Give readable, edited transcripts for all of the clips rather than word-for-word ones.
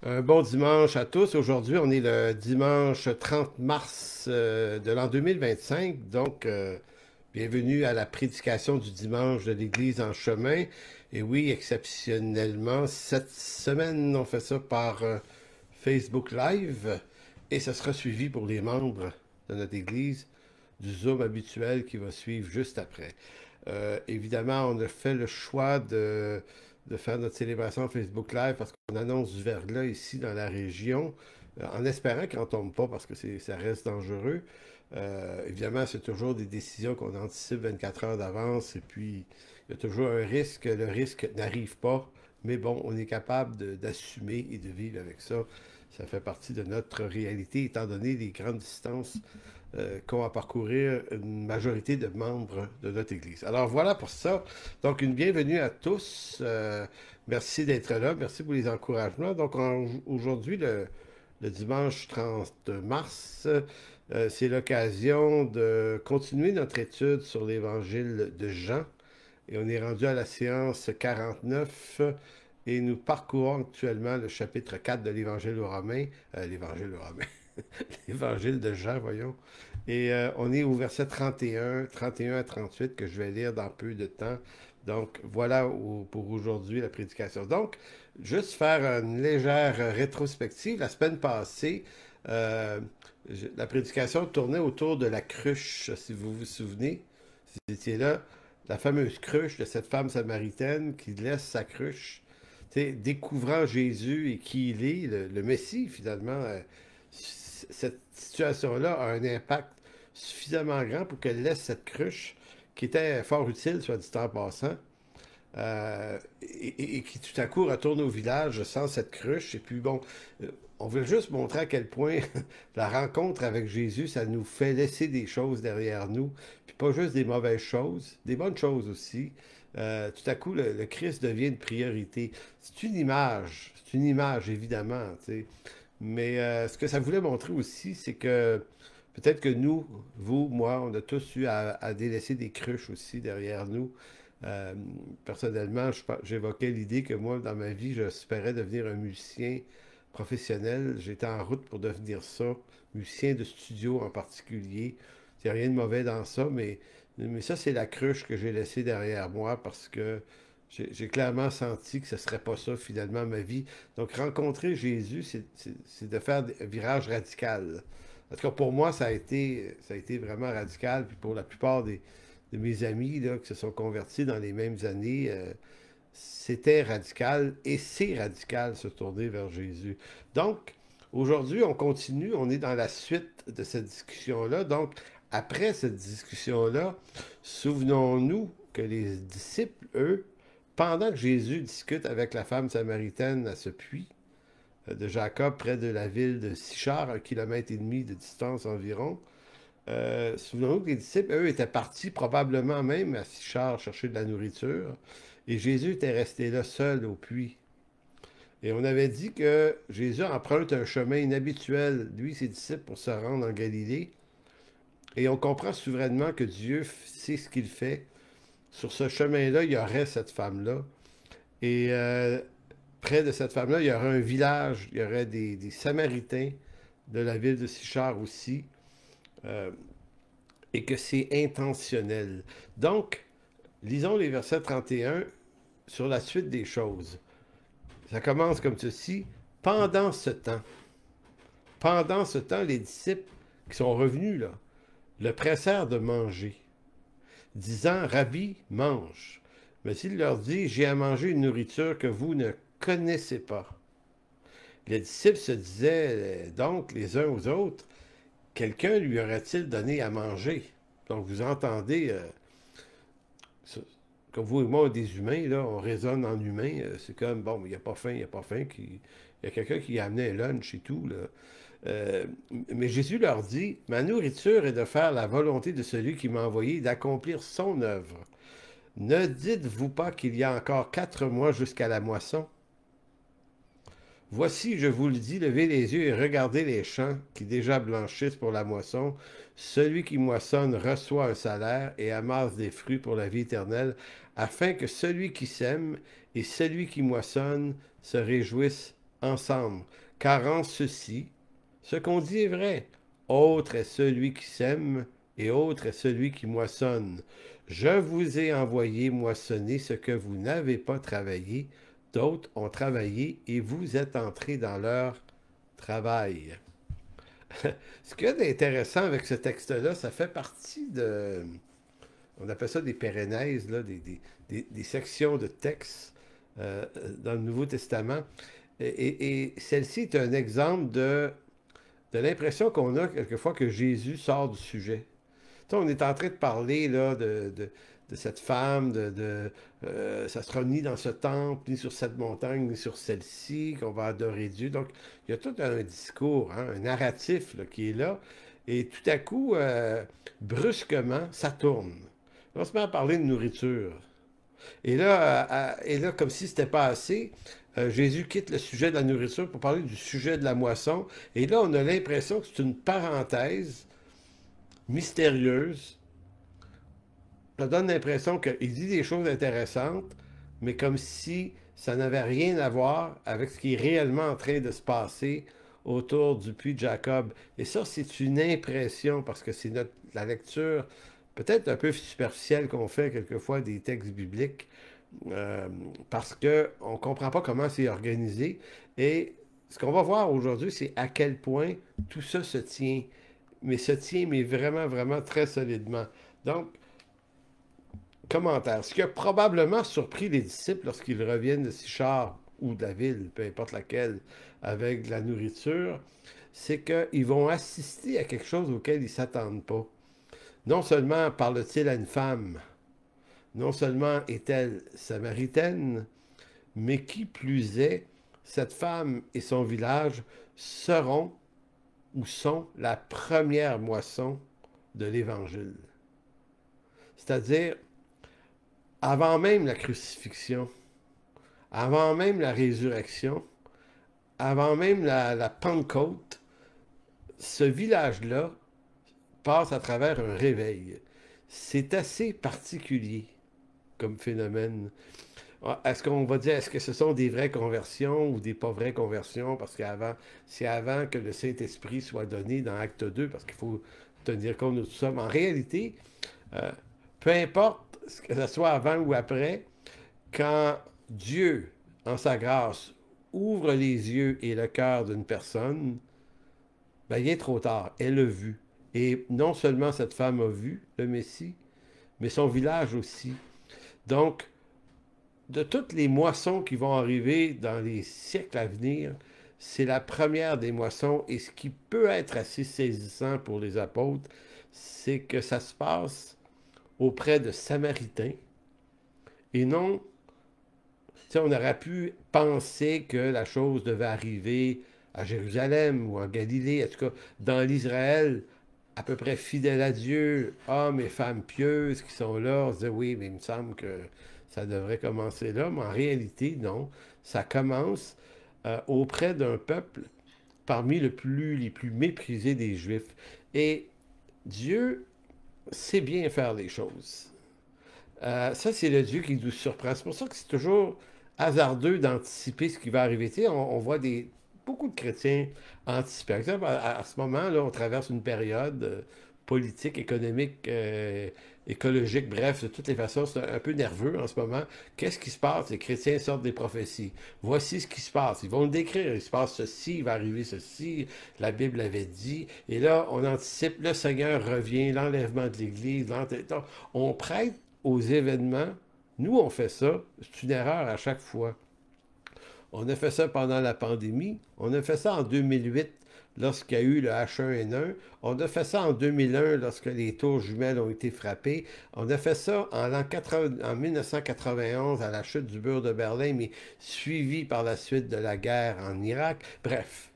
Un bon dimanche à tous. Aujourd'hui, on est le dimanche 30 mars de l'an 2025. Donc, bienvenue à la prédication du dimanche de l'Église en chemin. Et oui, exceptionnellement, cette semaine, on fait ça par Facebook Live. Et ce sera suivi pour les membres de notre Église du Zoom habituel qui va suivre juste après. Évidemment, on a fait le choix de faire notre célébration Facebook Live parce qu'on annonce du verglas ici dans la région, en espérant qu'il n'en tombe pas parce que ça reste dangereux. Évidemment, c'est toujours des décisions qu'on anticipe 24 heures d'avance et puis il y a toujours un risque. Le risque n'arrive pas, mais bon, on est capable d'assumer et de vivre avec ça. Ça fait partie de notre réalité, étant donné les grandes distances qu'ont à parcourir une majorité de membres de notre Église. Alors voilà pour ça. Donc une bienvenue à tous. Merci d'être là. Merci pour les encouragements. Donc aujourd'hui, le dimanche 30 mars, c'est l'occasion de continuer notre étude sur l'Évangile de Jean. Et on est rendu à la séance 49 et nous parcourons actuellement le chapitre 4 de l'Évangile aux Romains. L'Évangile aux Romains. L'Évangile de Jean, voyons. Et on est au verset 31 à 38 que je vais lire dans peu de temps. Donc, voilà pour aujourd'hui la prédication. Donc, juste faire une légère rétrospective. La semaine passée, euh, la prédication tournait autour de la cruche, si vous vous souvenez. Si vous étiez là, la fameuse cruche de cette femme samaritaine qui laisse sa cruche, découvrant Jésus et qui il est, le Messie finalement. Cette situation-là a un impact suffisamment grand pour qu'elle laisse cette cruche, qui était fort utile, soit dit en passant, et qui tout à coup retourne au village sans cette cruche. Et puis bon, on veut juste montrer à quel point la rencontre avec Jésus, ça nous fait laisser des choses derrière nous, puis pas juste des mauvaises choses, des bonnes choses aussi. Tout à coup, le Christ devient une priorité. C'est une image évidemment, tu sais. Mais ce que ça voulait montrer aussi, c'est que peut-être que nous, vous, moi, on a tous eu à délaisser des cruches aussi derrière nous. Euh, Personnellement, j'évoquais l'idée que moi, dans ma vie, j'espérais devenir un musicien professionnel. J'étais en route pour devenir ça, musicien de studio en particulier. Il n'y a rien de mauvais dans ça, mais ça, c'est la cruche que j'ai laissée derrière moi parce que j'ai clairement senti que ce ne serait pas ça finalement ma vie. Donc rencontrer Jésus, c'est de faire un virage radical. En tout cas, pour moi, ça a été vraiment radical. Puis pour la plupart de mes amis là, qui se sont convertis dans les mêmes années, c'était radical et c'est radical se tourner vers Jésus. Donc, aujourd'hui, on continue, on est dans la suite de cette discussion-là. Donc, après cette discussion-là, souvenons-nous que les disciples, eux, pendant que Jésus discute avec la femme samaritaine à ce puits de Jacob, près de la ville de Sichar, 1,5 km de distance environ, souvenons-nous que les disciples, eux, étaient partis probablement même à Sichar chercher de la nourriture, et Jésus était resté là seul au puits. Et on avait dit que Jésus emprunte un chemin inhabituel, lui et ses disciples, pour se rendre en Galilée, et on comprend souverainement que Dieu sait ce qu'il fait. Sur ce chemin-là, il y aurait cette femme-là. Et près de cette femme-là, il y aurait un village, il y aurait des Samaritains de la ville de Sichar aussi, euh, et que c'est intentionnel. Donc, lisons les versets 31 sur la suite des choses. Ça commence comme ceci. Pendant ce temps, les disciples qui sont revenus là, le pressèrent de manger, disant, Rabbi, mange. Mais s'il leur dit, j'ai à manger une nourriture que vous ne connaissez pas. Les disciples se disaient donc les uns aux autres, quelqu'un lui aurait-il donné à manger? Donc vous entendez, comme vous et moi, des humains, là, on raisonne en humain, c'est comme, bon, il n'y a pas faim, il n'y a pas faim, il y a quelqu'un qui a amené un lunch et tout, là. Euh, mais Jésus leur dit, ma nourriture est de faire la volonté de celui qui m'a envoyé, d'accomplir son œuvre. Ne dites-vous pas qu'il y a encore 4 mois jusqu'à la moisson? Voici, je vous le dis, levez les yeux et regardez les champs qui déjà blanchissent pour la moisson. Celui qui moissonne reçoit un salaire et amasse des fruits pour la vie éternelle, afin que celui qui sème et celui qui moissonne se réjouissent ensemble. Car en ceci, ce qu'on dit est vrai. Autre est celui qui sème et autre est celui qui moissonne. Je vous ai envoyé moissonner ce que vous n'avez pas travaillé. D'autres ont travaillé et vous êtes entrés dans leur travail. Ce qu'il y a d'intéressant avec ce texte-là, ça fait partie de... On appelle ça des pérenèses, là, des sections de texte dans le Nouveau Testament. Et celle-ci est un exemple de l'impression qu'on a quelquefois que Jésus sort du sujet. Tu sais, on est en train de parler là, de cette femme, ça sera ni dans ce temple, ni sur cette montagne, ni sur celle-ci, qu'on va adorer Dieu. Donc, il y a tout un discours, hein, un narratif là, qui est là. Et tout à coup, brusquement, ça tourne. On se met à parler de nourriture. Et là comme si c'était pas assez, Jésus quitte le sujet de la nourriture pour parler du sujet de la moisson. Et là, on a l'impression que c'est une parenthèse mystérieuse. Ça donne l'impression qu'il dit des choses intéressantes, mais comme si ça n'avait rien à voir avec ce qui est réellement en train de se passer autour du puits de Jacob. Et ça, c'est une impression, parce que c'est la lecture peut-être un peu superficielle qu'on fait quelquefois des textes bibliques, parce qu'on ne comprend pas comment c'est organisé. Et ce qu'on va voir aujourd'hui, c'est à quel point tout ça se tient. Mais se tient, mais vraiment, vraiment très solidement. Donc, commentaire. Ce qui a probablement surpris les disciples lorsqu'ils reviennent de Sichar ou de la ville, peu importe laquelle, avec de la nourriture, c'est qu'ils vont assister à quelque chose auquel ils ne s'attendent pas. Non seulement parle-t-il à une femme, non seulement est-elle samaritaine, mais qui plus est, cette femme et son village seront ou sont la première moisson de l'Évangile. C'est-à-dire, avant même la crucifixion, avant même la résurrection, avant même la Pentecôte, ce village-là passe à travers un réveil. C'est assez particulier comme phénomène. Est-ce qu'on va dire, est-ce que ce sont des vraies conversions ou des pas vraies conversions? Parce qu'avant, c'est avant que le Saint-Esprit soit donné dans Acte 2, parce qu'il faut tenir compte de tout ça. Mais en réalité, euh, peu importe que ce soit avant ou après, quand Dieu, en sa grâce, ouvre les yeux et le cœur d'une personne, ben, il est trop tard. Elle a vu. Et non seulement cette femme a vu le Messie, mais son village aussi. Donc, de toutes les moissons qui vont arriver dans les siècles à venir, c'est la première des moissons. Et ce qui peut être assez saisissant pour les apôtres, c'est que ça se passe auprès de Samaritains et non, on aurait pu penser que la chose devait arriver à Jérusalem ou en Galilée, en tout cas dans l'Israël à peu près fidèle à Dieu, hommes et femmes pieuses qui sont là. On se dit oui, mais il me semble que ça devrait commencer là, mais en réalité, non. Ça commence auprès d'un peuple parmi les plus méprisés des Juifs. Et Dieu sait bien faire les choses. Ça, c'est le Dieu qui nous surprend. C'est pour ça que c'est toujours hasardeux d'anticiper ce qui va arriver. Tu sais, on voit beaucoup de chrétiens anticiper. Par exemple, à ce moment-là, on traverse une période politique, économique, écologique, bref, de toutes les façons, c'est un peu nerveux en ce moment. Qu'est-ce qui se passe? Les chrétiens sortent des prophéties. Voici ce qui se passe. Ils vont le décrire. Il se passe ceci, il va arriver ceci. La Bible avait dit. Et là, on anticipe, le Seigneur revient, l'enlèvement de l'Église. On prête aux événements. Nous, on fait ça. C'est une erreur à chaque fois. On a fait ça pendant la pandémie. On a fait ça en 2008 lorsqu'il y a eu le H1N1. On a fait ça en 2001 lorsque les tours jumelles ont été frappées. On a fait ça en 1991 à la chute du mur de Berlin, mais suivi par la suite de la guerre en Irak. Bref,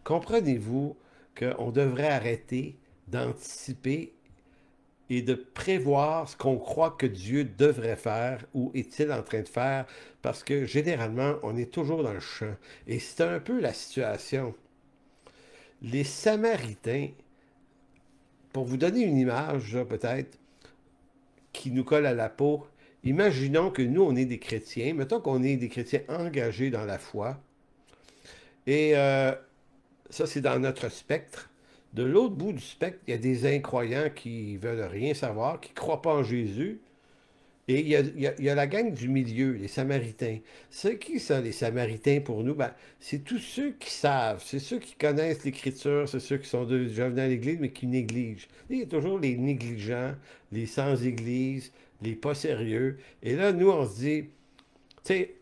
comprenez-vous qu'on devrait arrêter d'anticiper et de prévoir ce qu'on croit que Dieu devrait faire ou est-il en train de faire, parce que généralement, on est toujours dans le champ. Et c'est un peu la situation. Les Samaritains, pour vous donner une image, peut-être, qui nous colle à la peau, imaginons que nous, on est des chrétiens, mettons qu'on est des chrétiens engagés dans la foi, Et ça, c'est dans notre spectre. De l'autre bout du spectre, il y a des incroyants qui veulent rien savoir, qui ne croient pas en Jésus. Et il y a la gang du milieu, les Samaritains. C'est qui ça, les Samaritains, pour nous? Ben, c'est tous ceux qui savent, c'est ceux qui connaissent l'Écriture, c'est ceux qui sont déjà venus à l'Église, mais qui négligent. Il y a toujours les négligents, les sans-Église, les pas sérieux. Et là, nous, on se dit, tu sais,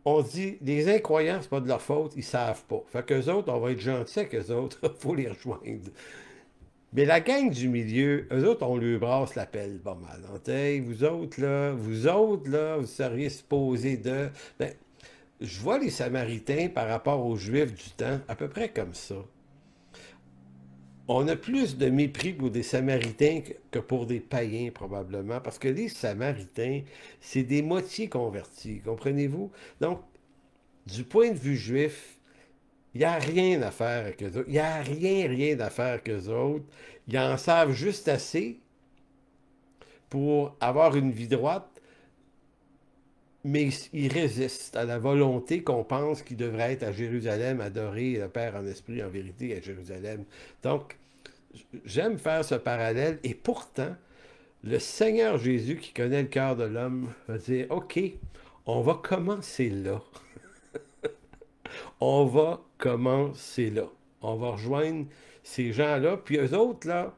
on se dit, les incroyants, c'est pas de leur faute, ils savent pas. Fait qu'eux autres, on va être gentils avec eux autres, il faut les rejoindre. Mais la gang du milieu, eux autres, on lui brasse la pelle pas mal. Donc, hey, vous autres, là, vous seriez supposés de... Ben, je vois les Samaritains par rapport aux Juifs du temps, à peu près comme ça. On a plus de mépris pour des Samaritains que pour des païens, probablement, parce que les Samaritains, c'est des moitiés convertis, comprenez-vous? Donc, du point de vue juif, il n'y a rien à faire avec eux autres. Il n'y a rien à faire avec eux autres. Ils en savent juste assez pour avoir une vie droite, mais ils résistent à la volonté qu'on pense qu'ils devraient être à Jérusalem, adorer le Père en esprit, en vérité, à Jérusalem. Donc, j'aime faire ce parallèle, et pourtant, le Seigneur Jésus, qui connaît le cœur de l'homme, va dire, OK, on va commencer là. On va commencer là. On va rejoindre ces gens-là, puis eux autres, là,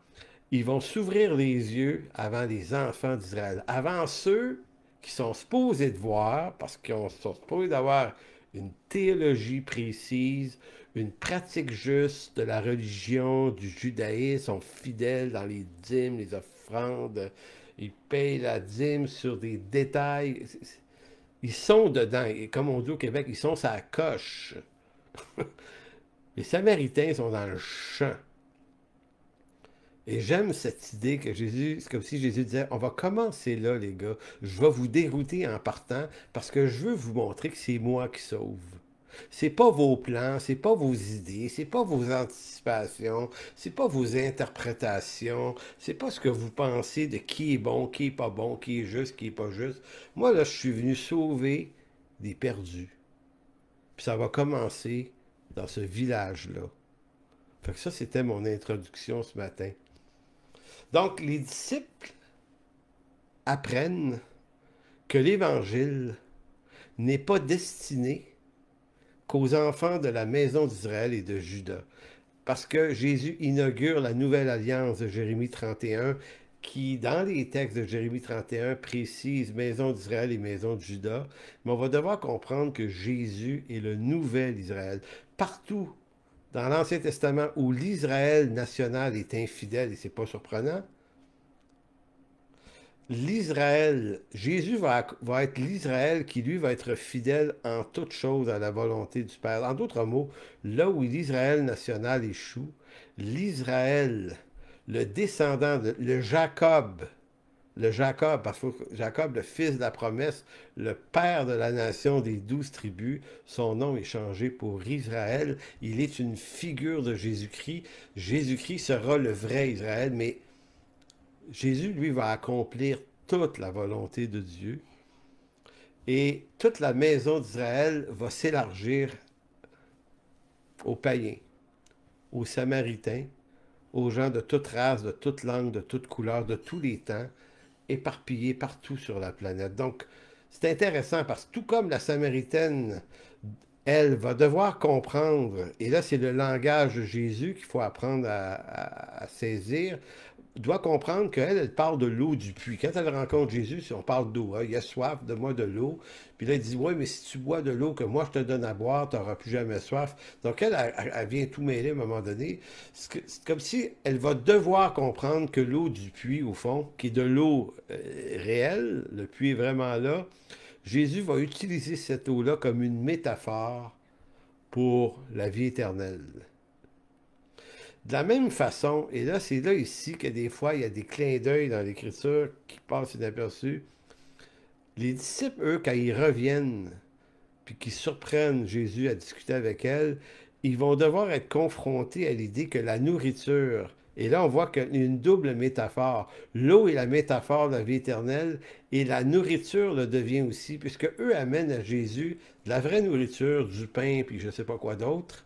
ils vont s'ouvrir les yeux avant les enfants d'Israël, avant ceux qui sont supposés de voir, parce qu'ils sont supposés d'avoir une théologie précise, une pratique juste de la religion, du judaïsme, sont fidèles dans les dîmes, les offrandes, ils payent la dîme sur des détails. Ils sont dedans, et comme on dit au Québec, ils sont sa coche. Les Samaritains sont dans le champ. Et j'aime cette idée que Jésus, c'est comme si Jésus disait, on va commencer là, les gars. Je vais vous dérouter en partant parce que je veux vous montrer que c'est moi qui sauve. C'est pas vos plans, c'est pas vos idées, c'est pas vos anticipations, c'est pas vos interprétations, c'est pas ce que vous pensez de qui est bon, qui est pas bon, qui est juste, qui est pas juste. Moi, là, je suis venu sauver des perdus. Puis ça va commencer dans ce village-là. Fait que ça, c'était mon introduction ce matin. Donc, les disciples apprennent que l'Évangile n'est pas destiné qu'aux enfants de la maison d'Israël et de Juda. Parce que Jésus inaugure la nouvelle alliance de Jérémie 31, qui, dans les textes de Jérémie 31, précise maison d'Israël et maison de Juda. Mais on va devoir comprendre que Jésus est le nouvel Israël. Partout dans l'Ancien Testament où l'Israël national est infidèle, et c'est pas surprenant, Jésus va être l'Israël qui, lui, va être fidèle en toutes choses à la volonté du Père. En d'autres mots, là où l'Israël national échoue, l'Israël, le descendant, le Jacob, parce que Jacob, le fils de la promesse, le père de la nation des 12 tribus, son nom est changé pour Israël. Il est une figure de Jésus-Christ. Jésus-Christ sera le vrai Israël, mais Jésus, lui, va accomplir toute la volonté de Dieu. Et toute la maison d'Israël va s'élargir aux païens, aux Samaritains, aux gens de toute race, de toute langue, de toute couleur, de tous les temps, éparpillés partout sur la planète. Donc, c'est intéressant parce que tout comme la Samaritaine, elle va devoir comprendre, et là c'est le langage de Jésus qu'il faut apprendre à saisir, doit comprendre qu'elle, elle parle de l'eau du puits. Quand elle rencontre Jésus, si on parle d'eau, hein, il a soif, donne-moi de l'eau. Puis là, il dit, oui, mais si tu bois de l'eau que moi je te donne à boire, tu n'auras plus jamais soif. Donc elle vient tout mêler à un moment donné. C'est comme si elle va devoir comprendre que l'eau du puits, au fond, qui est de l'eau réelle, le puits est vraiment là, Jésus va utiliser cette eau-là comme une métaphore pour la vie éternelle. De la même façon, et là, c'est là ici que des fois, il y a des clins d'œil dans l'Écriture qui passent inaperçus. Les disciples, eux, quand ils reviennent, puis qu'ils surprennent Jésus à discuter avec elle, ils vont devoir être confrontés à l'idée que la nourriture Et là, on voit qu'il y a une double métaphore. L'eau est la métaphore de la vie éternelle et la nourriture le devient aussi, puisque eux amènent à Jésus de la vraie nourriture, du pain, puis je ne sais pas quoi d'autre.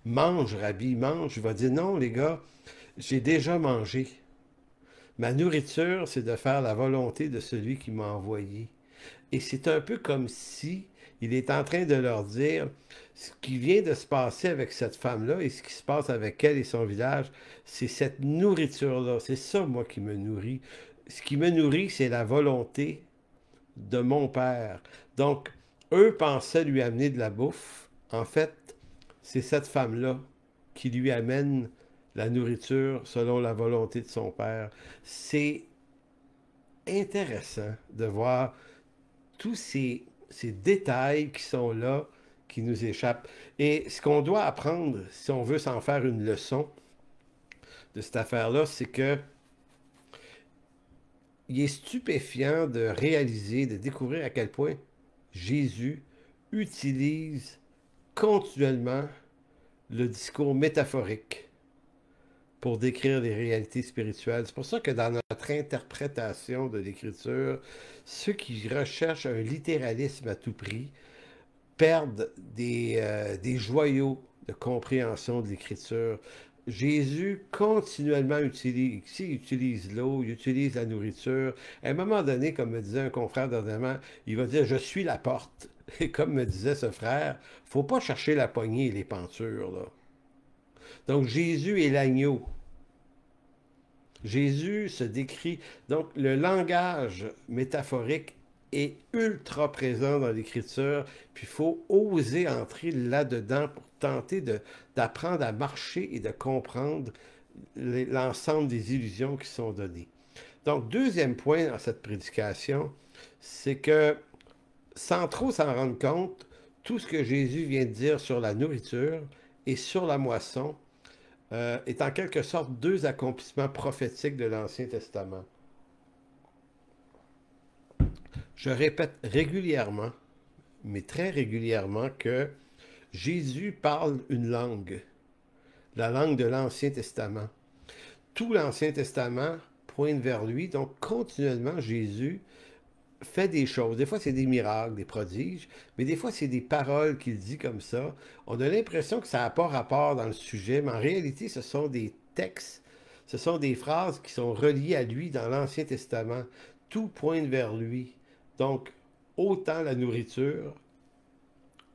Mange, Rabbi, mange. Il va dire non, les gars, j'ai déjà mangé. Ma nourriture, c'est de faire la volonté de celui qui m'a envoyé. Et c'est un peu comme si il est en train de leur dire ce qui vient de se passer avec cette femme-là et ce qui se passe avec elle et son village, c'est cette nourriture-là. C'est ça, moi, qui me nourrit. Ce qui me nourrit, c'est la volonté de mon Père. Donc, eux pensaient lui amener de la bouffe. En fait, c'est cette femme-là qui lui amène la nourriture selon la volonté de son Père. C'est intéressant de voir tous ces détails qui sont là, qui nous échappent. Et ce qu'on doit apprendre, si on veut s'en faire une leçon de cette affaire-là, c'est que il est stupéfiant de réaliser, de découvrir à quel point Jésus utilise continuellement le discours métaphorique pour décrire les réalités spirituelles. C'est pour ça que dans notre interprétation de l'Écriture, ceux qui recherchent un littéralisme à tout prix perdent des joyaux de compréhension de l'Écriture. Jésus continuellement utilise l'eau, il utilise la nourriture. À un moment donné, comme me disait un confrère dernièrement, il va dire « Je suis la porte ». Et comme me disait ce frère, il ne faut pas chercher la poignée et les pentures, là. Donc Jésus est l'agneau. Jésus se décrit. Donc le langage métaphorique est ultra présent dans l'Écriture, puis il faut oser entrer là-dedans pour tenter d'apprendre à marcher et de comprendre l'ensemble des illusions qui sont données. Donc, deuxième point dans cette prédication, c'est que sans trop s'en rendre compte, tout ce que Jésus vient de dire sur la nourriture et sur la moisson est en quelque sorte deux accomplissements prophétiques de l'Ancien Testament. Je répète régulièrement, mais très régulièrement, que Jésus parle une langue, la langue de l'Ancien Testament. Tout l'Ancien Testament pointe vers lui, donc continuellement Jésus fait des choses. Des fois, c'est des miracles, des prodiges, mais des fois, c'est des paroles qu'il dit comme ça. On a l'impression que ça n'a pas rapport dans le sujet, mais en réalité, ce sont des textes, ce sont des phrases qui sont reliées à lui dans l'Ancien Testament. Tout pointe vers lui. Donc, autant la nourriture,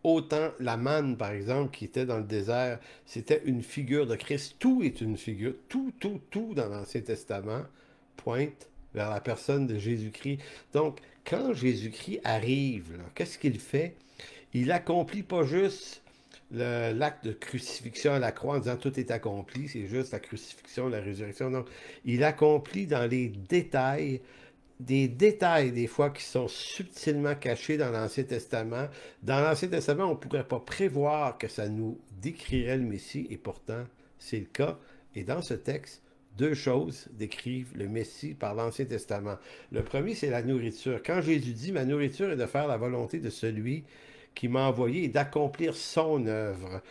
autant la manne, par exemple, qui était dans le désert, c'était une figure de Christ. Tout est une figure. Tout dans l'Ancien Testament pointe vers la personne de Jésus-Christ. Donc, quand Jésus-Christ arrive, qu'est-ce qu'il fait? Il accomplit pas juste l'acte de crucifixion à la croix en disant tout est accompli, c'est juste la crucifixion, la résurrection. Non, il accomplit dans les détails, des détails des fois qui sont subtilement cachés dans l'Ancien Testament. Dans l'Ancien Testament, on ne pourrait pas prévoir que ça nous décrirait le Messie, et pourtant, c'est le cas. Et dans ce texte, deux choses décrivent le Messie par l'Ancien Testament. Le premier, c'est la nourriture. Quand Jésus dit « Ma nourriture est de faire la volonté de celui qui m'a envoyé et d'accomplir son œuvre. »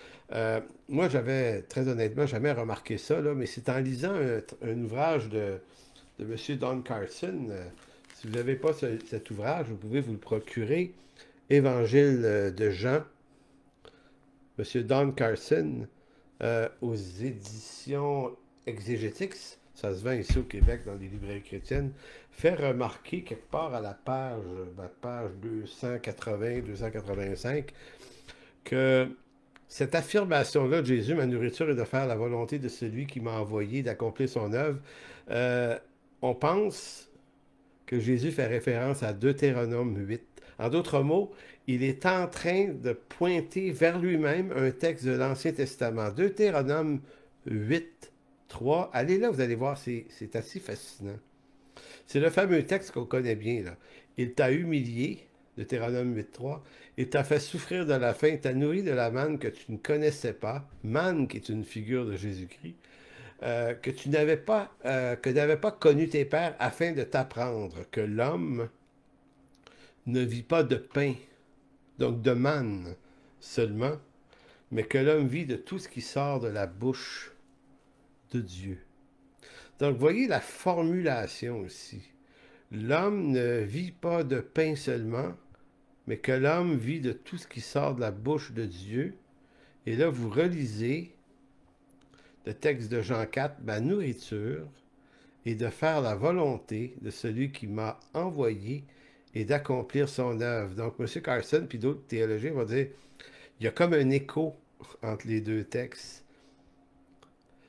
Moi, j'avais, très honnêtement, jamais remarqué ça, là, mais c'est en lisant un ouvrage de M. Don Carson. Si vous n'avez pas cet ouvrage, vous pouvez vous le procurer. Évangile de Jean, M. Don Carson, aux éditions Exégétiques, ça se vend ici au Québec dans les librairies chrétiennes, fait remarquer quelque part à la page 280-285 que cette affirmation-là de Jésus, ma nourriture est de faire la volonté de celui qui m'a envoyé, d'accomplir son œuvre, on pense que Jésus fait référence à Deutéronome 8. En d'autres mots, il est en train de pointer vers lui-même un texte de l'Ancien Testament. Deutéronome 8, 3. Allez là, vous allez voir, c'est assez fascinant. C'est le fameux texte qu'on connaît bien, là. Il t'a humilié, Deutéronome 8, 3. Il t'a fait souffrir de la faim, il t'a nourri de la manne que tu ne connaissais pas. Manne, qui est une figure de Jésus-Christ. Que n'avais pas connu tes pères afin de t'apprendre que l'homme ne vit pas de pain, donc de manne seulement, mais que l'homme vit de tout ce qui sort de la bouche de Dieu. Donc, voyez la formulation aussi. L'homme ne vit pas de pain seulement, mais que l'homme vit de tout ce qui sort de la bouche de Dieu. Et là, vous relisez le texte de Jean 4, ma nourriture est de faire la volonté de celui qui m'a envoyé et d'accomplir son œuvre. Donc, M. Carson puis d'autres théologiens vont dire, il y a comme un écho entre les deux textes.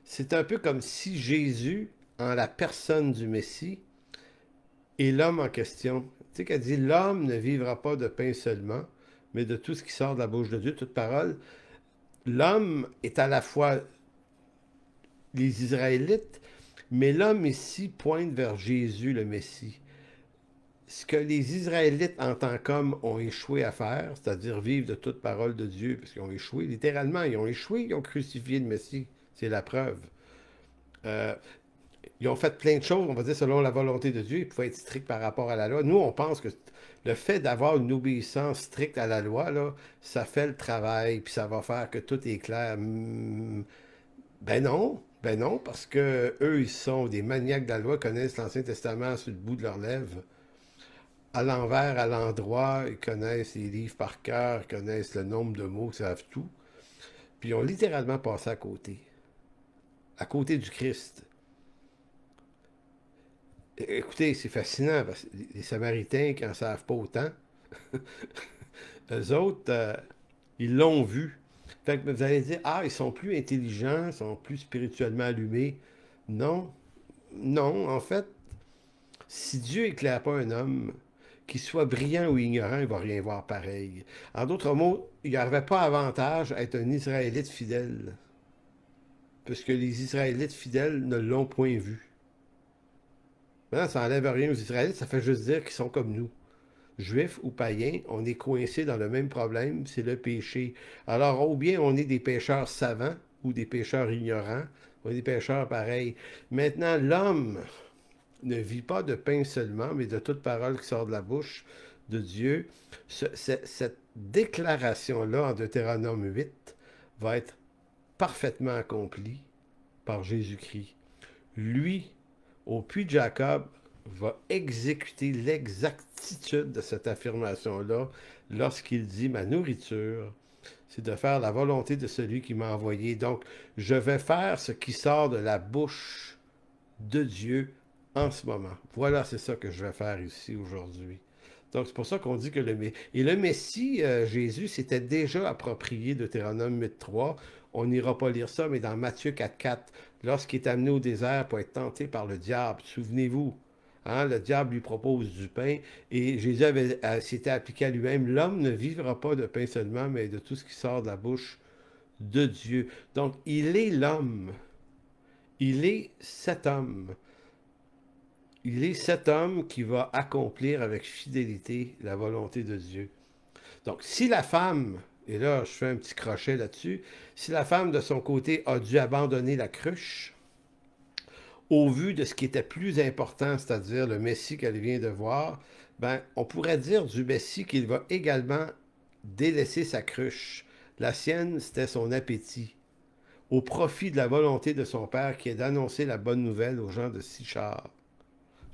C'est un peu comme si Jésus, en la personne du Messie, est l'homme en question. Tu sais qu'elle dit, l'homme ne vivra pas de pain seulement, mais de tout ce qui sort de la bouche de Dieu, toute parole. L'homme est à la fois les Israélites, mais l'homme ici pointe vers Jésus, le Messie. Ce que les Israélites, en tant qu'hommes, ont échoué à faire, c'est-à-dire vivre de toute parole de Dieu, parce qu'ils ont échoué, littéralement, ils ont échoué, ils ont crucifié le Messie. C'est la preuve. Euh, Ils ont fait plein de choses, on va dire, selon la volonté de Dieu. Ils pouvaient être stricts par rapport à la loi. Nous, on pense que le fait d'avoir une obéissance stricte à la loi, là, ça fait le travail, puis ça va faire que tout est clair. Ben non, parce que eux, ils sont des maniaques de la loi, connaissent l'Ancien Testament sur le bout de leurs lèvres. À l'envers, à l'endroit, ils connaissent les livres par cœur, ils connaissent le nombre de mots, ils savent tout. Puis ils ont littéralement passé à côté du Christ. Écoutez, c'est fascinant, parce que les Samaritains, qui n'en savent pas autant, eux autres, ils l'ont vu. Fait que vous allez dire, ah, ils sont plus intelligents, ils sont plus spirituellement allumés. Non, non, en fait, si Dieu éclaire pas un homme, qu'il soit brillant ou ignorant, il ne va rien voir pareil. En d'autres mots, il n'y avait pas avantage à être un Israélite fidèle, puisque les Israélites fidèles ne l'ont point vu. Maintenant, ça n'enlève rien aux Israélites, ça fait juste dire qu'ils sont comme nous. Juifs ou païens, on est coincés dans le même problème, c'est le péché. Alors, ou bien on est des pécheurs savants ou des pécheurs ignorants, ou des pécheurs pareils. Maintenant, l'homme ne vit pas de pain seulement, mais de toute parole qui sort de la bouche de Dieu. Cette déclaration-là en Deutéronome 8 va être parfaitement accomplie par Jésus-Christ. Lui, au puits de Jacob, va exécuter l'exactitude de cette affirmation-là lorsqu'il dit, ma nourriture, c'est de faire la volonté de celui qui m'a envoyé. Donc, je vais faire ce qui sort de la bouche de Dieu en ce moment. Voilà, c'est ça que je vais faire ici aujourd'hui. Donc, c'est pour ça qu'on dit que le Messie, Jésus, s'était déjà approprié Deutéronome 8.3. On n'ira pas lire ça, mais dans Matthieu 4.4, lorsqu'il est amené au désert pour être tenté par le diable, souvenez-vous, hein, le diable lui propose du pain et Jésus s'était appliqué à lui-même, l'homme ne vivra pas de pain seulement, mais de tout ce qui sort de la bouche de Dieu. Donc, il est l'homme. Il est cet homme. Il est cet homme qui va accomplir avec fidélité la volonté de Dieu. Donc, si la femme, et là, je fais un petit crochet là-dessus, si la femme, de son côté, a dû abandonner la cruche, au vu de ce qui était plus important, c'est-à-dire le Messie qu'elle vient de voir, ben, on pourrait dire du Messie qu'il va également délaisser sa cruche. La sienne, c'était son appétit, au profit de la volonté de son Père qui est d'annoncer la bonne nouvelle aux gens de Sichar.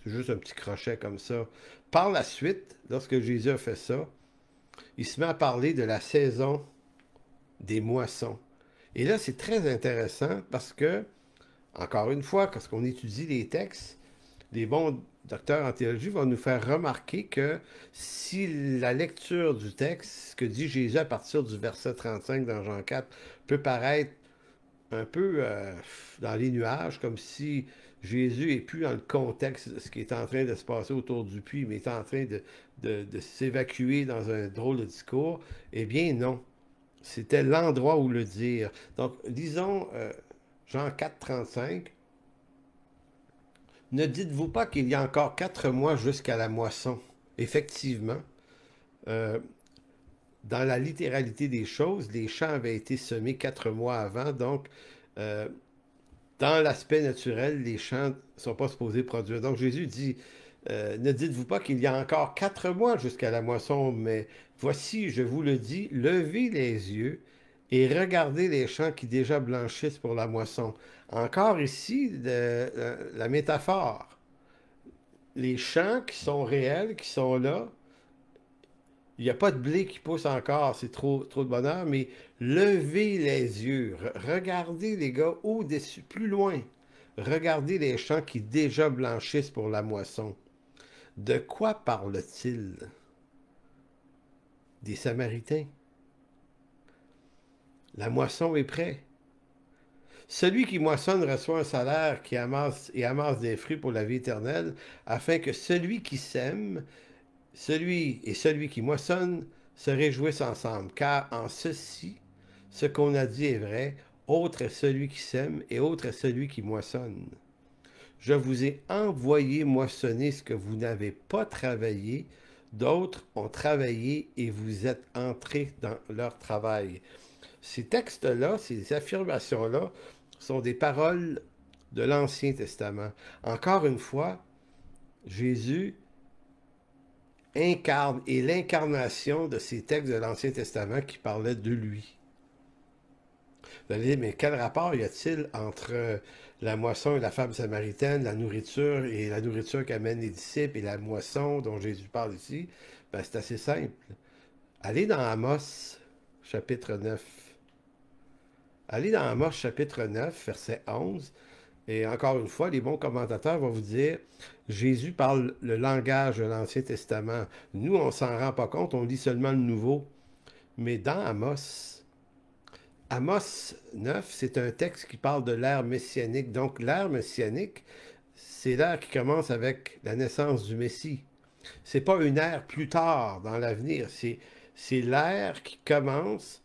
C'est juste un petit crochet comme ça. Par la suite, lorsque Jésus a fait ça, il se met à parler de la saison des moissons. Et là, c'est très intéressant parce que, encore une fois, quand on étudie les textes, les bons docteurs en théologie vont nous faire remarquer que si la lecture du texte, ce que dit Jésus à partir du verset 35 dans Jean 4, peut paraître un peu dans les nuages, comme si Jésus n'est plus dans le contexte de ce qui est en train de se passer autour du puits, mais est en train de s'évacuer dans un drôle de discours, eh bien non. C'était l'endroit où le dire. Donc, disons Jean 4, 35. Ne dites-vous pas qu'il y a encore 4 mois jusqu'à la moisson? Effectivement, dans la littéralité des choses, les champs avaient été semés 4 mois avant, donc dans l'aspect naturel, les champs ne sont pas supposés produire. Donc Jésus dit, ne dites-vous pas qu'il y a encore 4 mois jusqu'à la moisson, mais voici, je vous le dis, levez les yeux et regardez les champs qui déjà blanchissent pour la moisson. Encore ici, la métaphore. Les champs qui sont réels, qui sont là, il n'y a pas de blé qui pousse encore, c'est trop de bonheur, mais levez les yeux, regardez les gars au-dessus, plus loin. Regardez les champs qui déjà blanchissent pour la moisson. De quoi parle-t-il? Des Samaritains. La moisson est prête. Celui qui moissonne reçoit un salaire qui amasse et amasse des fruits pour la vie éternelle, afin que celui qui sème, celui qui moissonne se réjouissent ensemble. Car en ceci, ce qu'on a dit est vrai, autre est celui qui sème et autre est celui qui moissonne. Je vous ai envoyé moissonner ce que vous n'avez pas travaillé, d'autres ont travaillé et vous êtes entrés dans leur travail. Ces textes-là, ces affirmations-là, sont des paroles de l'Ancien Testament. Encore une fois, Jésus incarne et l'incarnation de ces textes de l'Ancien Testament qui parlaient de lui. Vous allez dire, mais quel rapport y a-t-il entre la moisson et la femme samaritaine, la nourriture et la nourriture qu'amènent les disciples et la moisson dont Jésus parle ici? Ben, c'est assez simple. Allez dans Amos, chapitre 9. Allez dans Amos, chapitre 9, verset 11. Et encore une fois, les bons commentateurs vont vous dire, Jésus parle le langage de l'Ancien Testament. Nous, on ne s'en rend pas compte, on lit seulement le Nouveau. Mais dans Amos 9, c'est un texte qui parle de l'ère messianique. Donc l'ère messianique, c'est l'ère qui commence avec la naissance du Messie. C'est pas une ère plus tard dans l'avenir, c'est l'ère qui commence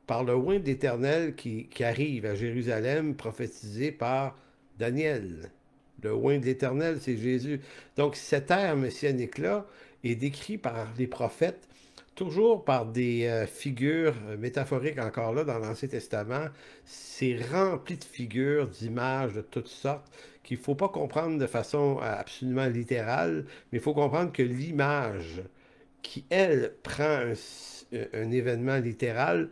par le oint de l'Éternel qui arrive à Jérusalem, prophétisé par Daniel. Le oint de l'Éternel, c'est Jésus. Donc cette ère messianique-là est décrite par les prophètes, toujours par des figures métaphoriques encore là dans l'Ancien Testament. C'est rempli de figures, d'images de toutes sortes qu'il ne faut pas comprendre de façon absolument littérale, mais il faut comprendre que l'image qui, elle, prend un événement littéral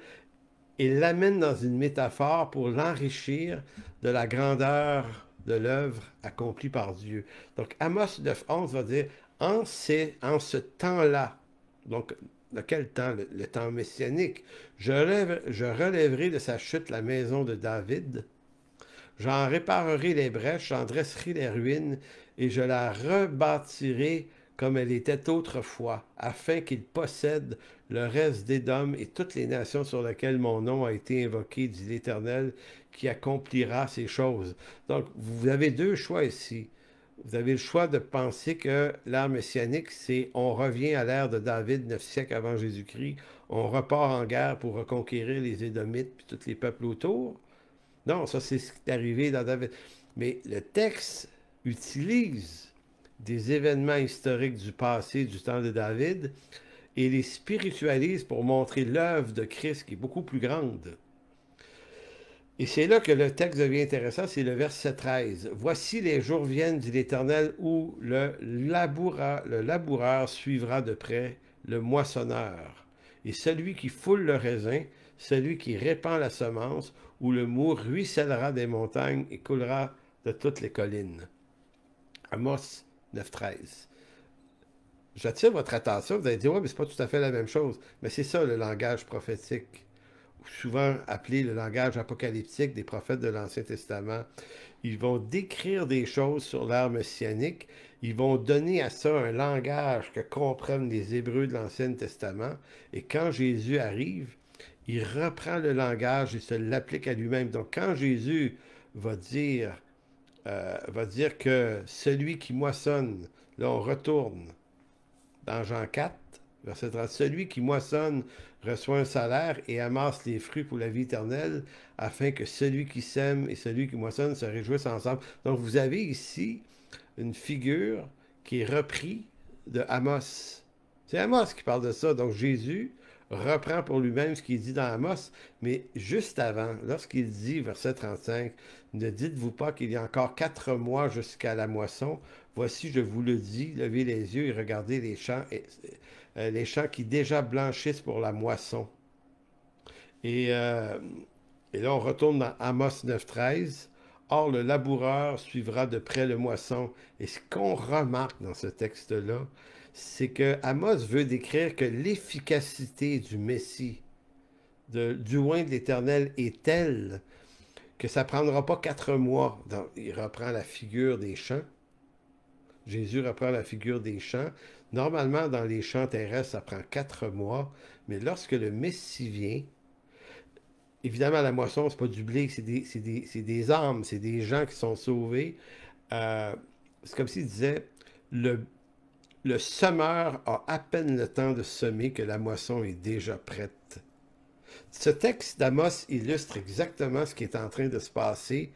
et l'amène dans une métaphore pour l'enrichir de la grandeur de l'œuvre accomplie par Dieu. Donc Amos 9:11 va dire, en ce temps-là, donc de quel temps? Le temps messianique, je relèverai de sa chute la maison de David, j'en réparerai les brèches, j'en dresserai les ruines, et je la rebâtirai comme elle était autrefois, afin qu'il possède le reste d'Édom et toutes les nations sur lesquelles mon nom a été invoqué, dit l'Éternel, qui accomplira ces choses. Donc, vous avez deux choix ici. Vous avez le choix de penser que l'ère messianique, c'est on revient à l'ère de David, 9 siècles avant Jésus-Christ, on repart en guerre pour reconquérir les Édomites puis tous les peuples autour. Non, ça c'est ce qui est arrivé dans David. Mais le texte utilise des événements historiques du passé, du temps de David, et les spiritualise pour montrer l'œuvre de Christ qui est beaucoup plus grande. Et c'est là que le texte devient intéressant, c'est le verset 13. « Voici les jours viennent, dit l'Éternel, où le laboureur suivra de près le moissonneur, et celui qui foule le raisin, celui qui répand la semence, où le mou ruissellera des montagnes et coulera de toutes les collines. » Amos 9:13. J'attire votre attention, vous allez dire, ouais, mais c'est pas tout à fait la même chose. Mais c'est ça le langage prophétique, souvent appelé le langage apocalyptique des prophètes de l'Ancien Testament. Ils vont décrire des choses sur l'ère messianique, ils vont donner à ça un langage que comprennent les Hébreux de l'Ancien Testament, et quand Jésus arrive, il reprend le langage et se l'applique à lui-même. Donc quand Jésus va dire que celui qui moissonne, là on retourne dans Jean 4, verset 30, celui qui moissonne reçoit un salaire et amasse les fruits pour la vie éternelle, afin que celui qui sème et celui qui moissonne se réjouissent ensemble. Donc vous avez ici une figure qui est reprise de Amos. C'est Amos qui parle de ça. Donc Jésus reprend pour lui-même ce qu'il dit dans Amos, mais juste avant, lorsqu'il dit, verset 35, « Ne dites-vous pas qu'il y a encore 4 mois jusqu'à la moisson? Voici, je vous le dis, levez les yeux et regardez les champs qui déjà blanchissent pour la moisson. Et, euh, et là, on retourne dans Amos 9,13. Or, le laboureur suivra de près le moisson. Et ce qu'on remarque dans ce texte-là, c'est que Amos veut décrire que l'efficacité du Messie, du loin de l'Éternel, est telle que ça ne prendra pas 4 mois. Il reprend la figure des champs. Jésus reprend la figure des champs. Normalement, dans les champs terrestres, ça prend 4 mois. Mais lorsque le Messie vient, évidemment, la moisson, c'est pas du blé, c'est des âmes, c'est des gens qui sont sauvés. Euh, c'est comme s'il disait, le, le semeur a à peine le temps de semer que la moisson est déjà prête. Ce texte d'Amos illustre exactement ce qui est en train de se passer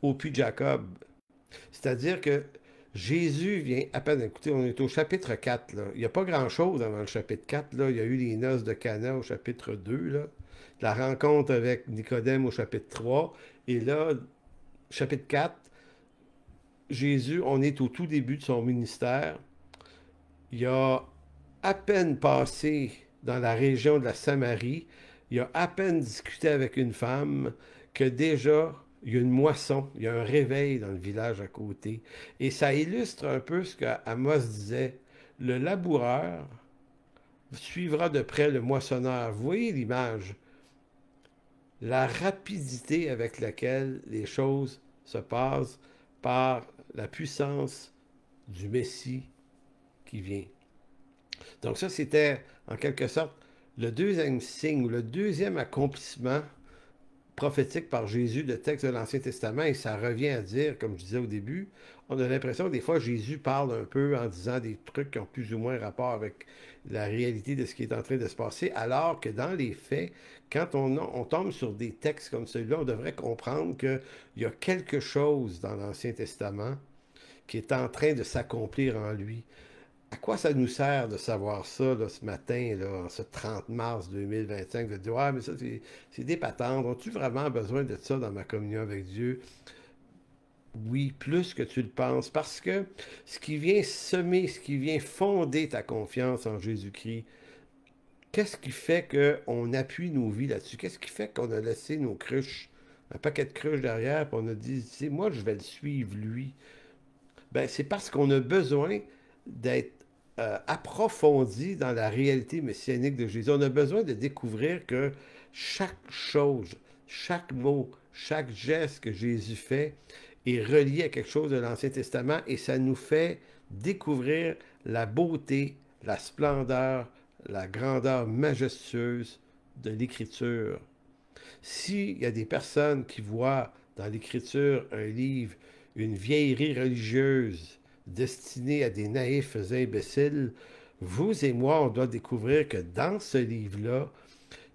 au puits de Jacob. C'est-à-dire que Jésus vient à peine, écoutez, on est au chapitre 4, là. Il n'y a pas grand-chose avant le chapitre 4, là. Il y a eu les noces de Cana au chapitre 2, là. La rencontre avec Nicodème au chapitre 3. Et là, chapitre 4, Jésus, on est au tout début de son ministère. Il a à peine passé dans la région de la Samarie. Il a à peine discuté avec une femme que déjà, il y a une moisson, il y a un réveil dans le village à côté. Et ça illustre un peu ce qu'Amos disait. Le laboureur suivra de près le moissonneur. Vous voyez l'image? La rapidité avec laquelle les choses se passent par la puissance du Messie qui vient. Donc ça, c'était en quelque sorte le deuxième signe, ou le deuxième accomplissement prophétique par Jésus, le texte de l'Ancien Testament, et ça revient à dire, comme je disais au début, on a l'impression que des fois Jésus parle un peu en disant des trucs qui ont plus ou moins rapport avec la réalité de ce qui est en train de se passer, alors que dans les faits, quand on tombe sur des textes comme celui-là, on devrait comprendre qu'il y a quelque chose dans l'Ancien Testament qui est en train de s'accomplir en lui. À quoi ça nous sert de savoir ça là, ce matin, là, en ce 30 mars 2025, de dire, ouais, mais ça, c'est des patentes. As-tu vraiment besoin de ça dans ma communion avec Dieu? Oui, plus que tu le penses, parce que ce qui vient semer, ce qui vient fonder ta confiance en Jésus-Christ, qu'est-ce qui fait qu'on appuie nos vies là-dessus? Qu'est-ce qui fait qu'on a laissé nos cruches, un paquet de cruches derrière, puis on a dit, tu sais, moi, je vais le suivre, lui. Ben, c'est parce qu'on a besoin d'être approfondi dans la réalité messianique de Jésus. On a besoin de découvrir que chaque chose, chaque mot, chaque geste que Jésus fait est relié à quelque chose de l'Ancien Testament et ça nous fait découvrir la beauté, la splendeur, la grandeur majestueuse de l'Écriture. S'il y a des personnes qui voient dans l'Écriture un livre, une vieillerie religieuse destinée à des naïfs imbéciles, vous et moi, on doit découvrir que dans ce livre-là,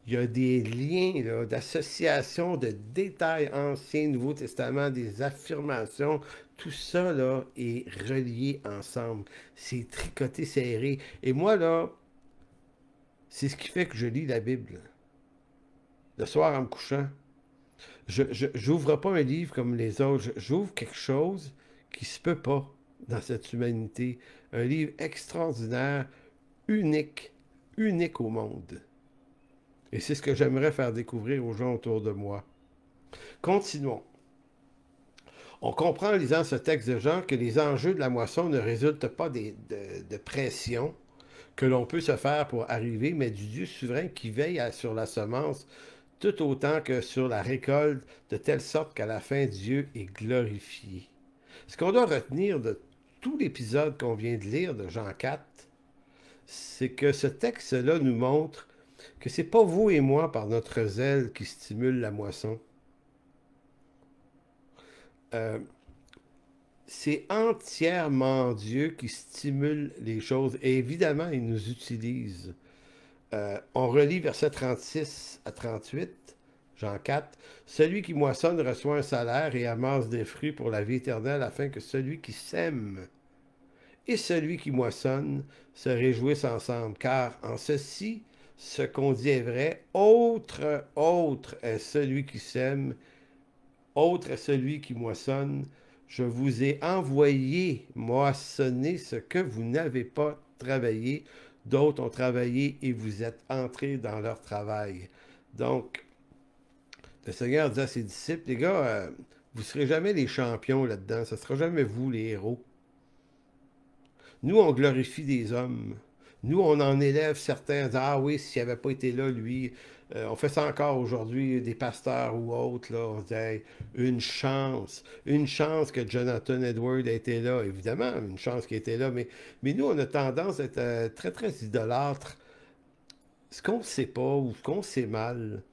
il y a des liens d'association, de détails anciens, Nouveau Testament, des affirmations. Tout ça là, est relié ensemble. C'est tricoté, serré. Et moi, là, c'est ce qui fait que je lis la Bible. Le soir en me couchant, je n'ouvre pas un livre comme les autres. J'ouvre quelque chose qui se peut pas dans cette humanité. Un livre extraordinaire, unique, unique au monde. Et c'est ce que j'aimerais faire découvrir aux gens autour de moi. Continuons. On comprend en lisant ce texte de Jean que les enjeux de la moisson ne résultent pas de pression que l'on peut se faire pour arriver, mais du Dieu souverain qui veille sur la semence tout autant que sur la récolte, de telle sorte qu'à la fin, Dieu est glorifié. Ce qu'on doit retenir de tout l'épisode qu'on vient de lire de Jean 4, c'est que ce texte-là nous montre que c'est pas vous et moi par notre zèle qui stimule la moisson. C'est entièrement Dieu qui stimule les choses. Et évidemment, il nous utilise. On relit versets 36 à 38, Jean 4. Celui qui moissonne reçoit un salaire et amasse des fruits pour la vie éternelle, afin que celui qui sème et celui qui moissonne se réjouissent ensemble. Car en ceci, ce qu'on dit est vrai, autre est celui qui sème, autre est celui qui moissonne. Je vous ai envoyé moissonner ce que vous n'avez pas travaillé. D'autres ont travaillé et vous êtes entrés dans leur travail. Donc, le Seigneur dit à ses disciples, les gars, vous ne serez jamais les champions là-dedans, ce ne sera jamais vous les héros. Nous, on glorifie des hommes. Nous, on en élève certains en disant, ah oui, s'il n'avait pas été là, lui, on fait ça encore aujourd'hui, des pasteurs ou autres, là, on se dit, hey, une chance que Jonathan Edwards a été là, évidemment, une chance qu'il était là, mais nous, on a tendance à être très, très idolâtres. Ce qu'on ne sait pas ou ce qu'on sait mal,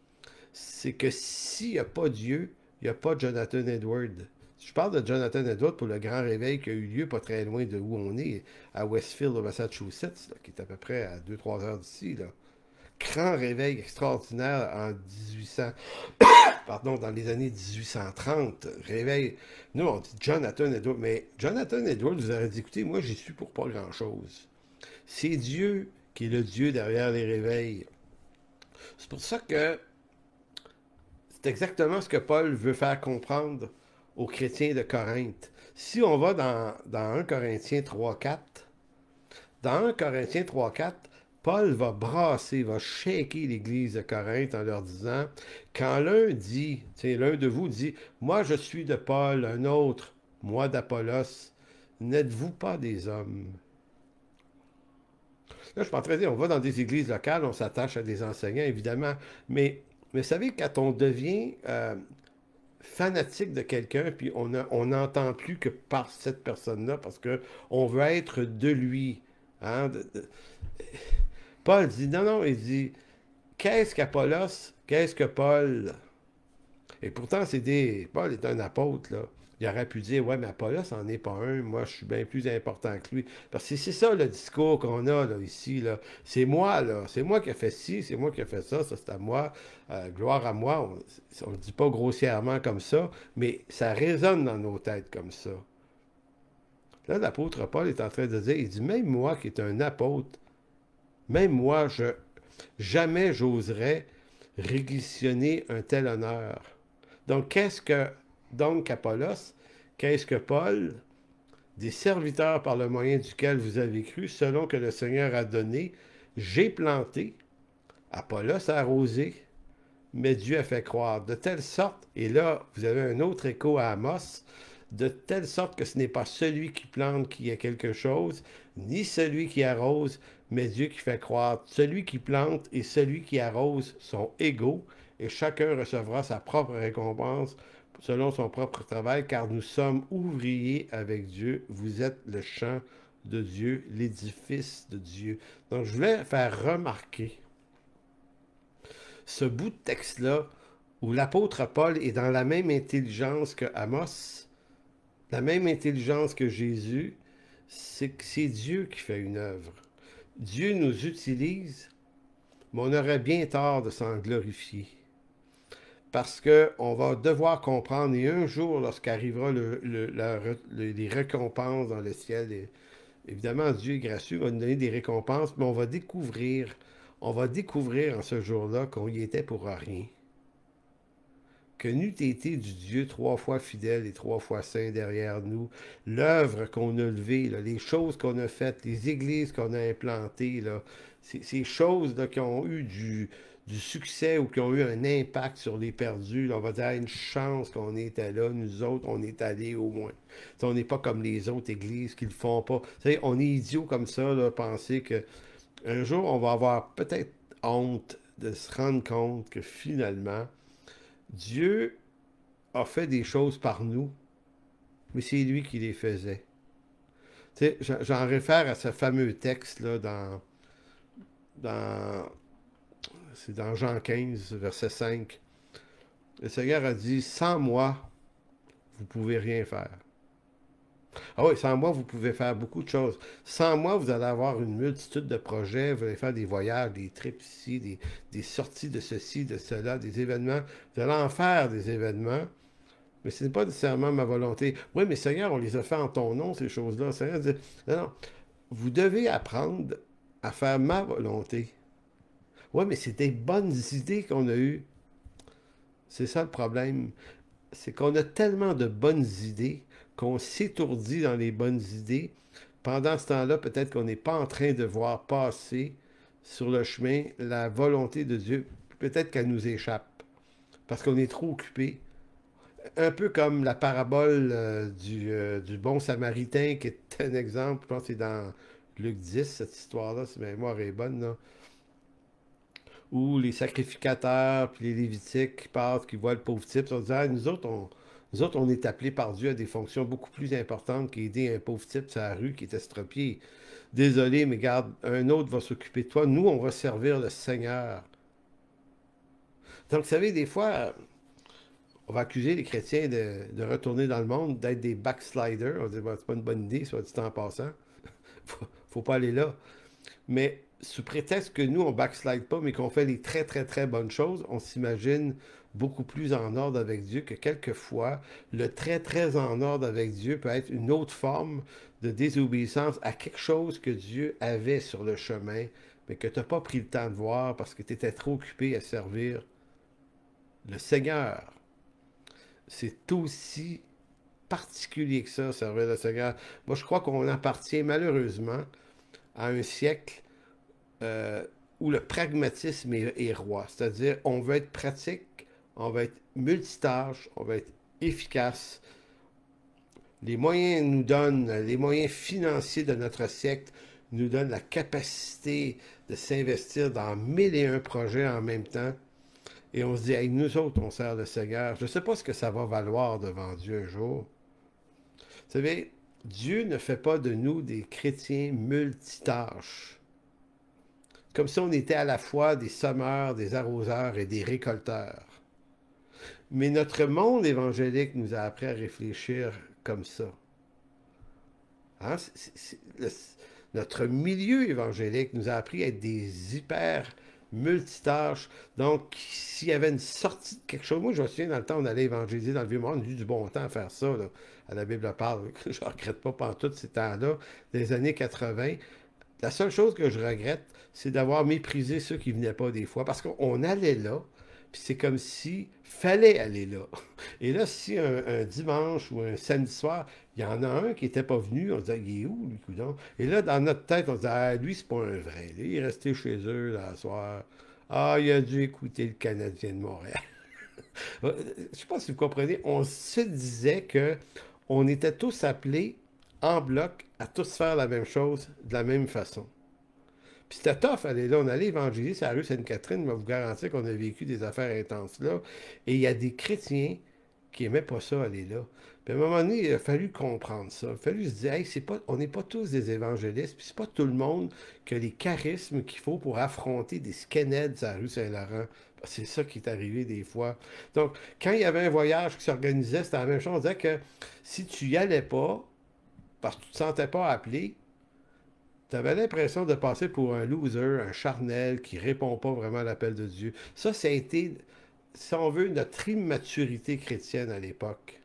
c'est que s'il n'y a pas Dieu, il n'y a pas Jonathan Edwards. Je parle de Jonathan Edwards pour le grand réveil qui a eu lieu pas très loin de où on est, à Westfield, au Massachusetts, là, qui est à peu près à 2-3 heures d'ici. Là. Grand réveil extraordinaire en 1800, pardon, dans les années 1830. Réveil, nous on dit Jonathan Edwards, mais Jonathan Edwards, vous aurez dit, écoutez, moi j'y suis pour pas grand-chose. C'est Dieu qui est le Dieu derrière les réveils. C'est pour ça que c'est exactement ce que Paul veut faire comprendre aux chrétiens de Corinthe. Si on va dans 1 Corinthiens 3-4, dans 1 Corinthiens 3-4, Paul va brasser, va shaker l'église de Corinthe en leur disant, quand l'un dit, l'un de vous dit, moi je suis de Paul, un autre, moi d'Apollos, n'êtes-vous pas des hommes? Là, je suis pas en train de dire, on va dans des églises locales, on s'attache à des enseignants, évidemment, mais vous savez, quand on devient fanatique de quelqu'un, puis on n'entend plus que par cette personne-là, parce qu'on veut être de lui. Hein, Paul dit, non, non, il dit, qu'est-ce qu'Apollos? Qu'est-ce que Paul? Et pourtant, Paul est un apôtre, là. Il aurait pu dire, ouais, mais Apollos n'en est pas un, moi je suis bien plus important que lui. Parce que c'est ça le discours qu'on a là, ici. Là. C'est moi, là. C'est moi qui ai fait ci, c'est moi qui ai fait ça c'est à moi. Gloire à moi. On ne le dit pas grossièrement comme ça, mais ça résonne dans nos têtes comme ça. Là, l'apôtre Paul est en train de dire, il dit, même moi qui est un apôtre, même moi, jamais j'oserais réquisitionner un tel honneur. Donc, donc Apollos, qu'est-ce que Paul? Des serviteurs par le moyen duquel vous avez cru, selon que le Seigneur a donné, j'ai planté, Apollos a arrosé, mais Dieu a fait croire. De telle sorte, et là, vous avez un autre écho à Amos, de telle sorte que ce n'est pas celui qui plante qui a quelque chose, ni celui qui arrose, mais Dieu qui fait croire. Celui qui plante et celui qui arrose sont égaux, et chacun recevra sa propre récompense selon son propre travail, car nous sommes ouvriers avec Dieu. Vous êtes le champ de Dieu, l'édifice de Dieu. Donc, je voulais faire remarquer ce bout de texte-là où l'apôtre Paul est dans la même intelligence que Amos, la même intelligence que Jésus, c'est que c'est Dieu qui fait une œuvre. Dieu nous utilise, mais on aurait bien tort de s'en glorifier. Parce qu'on va devoir comprendre, et un jour, lorsqu'arrivera les récompenses dans le ciel, évidemment, Dieu est gracieux, il va nous donner des récompenses, mais on va découvrir en ce jour-là qu'on y était pour rien. Que n'eût été du Dieu 3 fois fidèle et 3 fois saint derrière nous, l'œuvre qu'on a levée, là, les choses qu'on a faites, les églises qu'on a implantées, là, ces choses là, qui ont eu du succès ou qui ont eu un impact sur les perdus, là, on va dire une chance qu'on était là, nous autres, on est allés au moins. T'sais, on n'est pas comme les autres églises qui ne le font pas. T'sais, on est idiots comme ça, là, penser que un jour, on va avoir peut-être honte de se rendre compte que finalement, Dieu a fait des choses par nous, mais c'est lui qui les faisait. J'en réfère à ce fameux texte là, c'est dans Jean 15, verset 5. Le Seigneur a dit, sans moi, vous ne pouvez rien faire. Ah oui, sans moi, vous pouvez faire beaucoup de choses. Sans moi, vous allez avoir une multitude de projets, vous allez faire des voyages, des trips ici, des sorties de ceci, de cela, des événements. Vous allez en faire des événements, mais ce n'est pas nécessairement ma volonté. Oui, mais Seigneur, on les a fait en ton nom, ces choses-là. Seigneur dit, non, non, vous devez apprendre à faire ma volonté. Oui, mais c'est des bonnes idées qu'on a eues. C'est ça le problème. C'est qu'on a tellement de bonnes idées qu'on s'étourdit dans les bonnes idées. Pendant ce temps-là, peut-être qu'on n'est pas en train de voir passer sur le chemin la volonté de Dieu. peut-être qu'elle nous échappe, parce qu'on est trop occupé. Un peu comme la parabole du bon samaritain, qui est un exemple, je pense que c'est dans Luc 10, cette histoire-là, si ma mémoire est bonne, là, où les sacrificateurs puis les Lévitiques qui partent, qui voient le pauvre type, ils se disent ah, nous autres, on est appelés par Dieu à des fonctions beaucoup plus importantes qu'aider un pauvre type sur la rue qui est estropié. Désolé, mais garde, un autre va s'occuper de toi. Nous, on va servir le Seigneur. Donc, vous savez, des fois, on va accuser les chrétiens de retourner dans le monde, d'être des backsliders. On va dire, bon, c'est pas une bonne idée, soit dit en passant. Faut pas aller là. Mais sous prétexte que nous, on backslide pas, mais qu'on fait les très, très, très bonnes choses, on s'imagine beaucoup plus en ordre avec Dieu que quelquefois, le très, très en ordre avec Dieu peut être une autre forme de désobéissance à quelque chose que Dieu avait sur le chemin, mais que tu n'as pas pris le temps de voir parce que tu étais trop occupé à servir le Seigneur. C'est aussi particulier que ça, servir le Seigneur. Moi, je crois qu'on appartient malheureusement à un siècle euh, où le pragmatisme est roi. C'est-à-dire, on veut être pratique, on veut être multitâche, on veut être efficace. Les moyens nous donnent, les moyens financiers de notre siècle nous donnent la capacité de s'investir dans 1001 projets en même temps. Et on se dit, hey, nous autres, on sert le Seigneur. Je ne sais pas ce que ça va valoir devant Dieu un jour. Vous savez, Dieu ne fait pas de nous des chrétiens multitâches. Comme si on était à la fois des semeurs, des arroseurs et des récolteurs. Mais notre monde évangélique nous a appris à réfléchir comme ça. Hein? Notre milieu évangélique nous a appris à être des hyper multitâches. Donc, s'il y avait une sortie de quelque chose, moi je me souviens dans le temps, on allait évangéliser dans le Vieux-Monde, on a eu du bon temps à faire ça. Là. La Bible parle, je ne regrette pas pendant tous ces temps-là, des années 80. La seule chose que je regrette, c'est d'avoir méprisé ceux qui ne venaient pas des fois, parce qu'on allait là, puis c'est comme si fallait aller là. Et là, si un dimanche ou un samedi soir, il y en a un qui n'était pas venu, on se disait, il est où, lui, coudonc? Et là, dans notre tête, on se disait, ah, lui, c'est pas un vrai. Là, il est resté chez eux, là, le soir. Ah, il a dû écouter le Canadien de Montréal. Je ne sais pas si vous comprenez, on se disait que on était tous appelés en bloc à tous faire la même chose de la même façon. Puis c'était tough, aller là. On allait évangéliser sur la rue Sainte-Catherine, je vais vous garantir qu'on a vécu des affaires intenses là. Et il y a des chrétiens qui n'aimaient pas ça, aller là. Puis à un moment donné, il a fallu comprendre ça. Il a fallu se dire, hey, c'est pas, on n'est pas tous des évangélistes, puis c'est pas tout le monde qui a les charismes qu'il faut pour affronter des skinheads à la rue Saint-Laurent. C'est ça qui est arrivé des fois. Donc, quand il y avait un voyage qui s'organisait, c'était la même chose. On disait que si tu y allais pas, parce que tu ne te sentais pas appelé, tu avais l'impression de passer pour un loser, un charnel qui répond pas vraiment à l'appel de Dieu. Ça a été, si on veut, notre immaturité chrétienne à l'époque.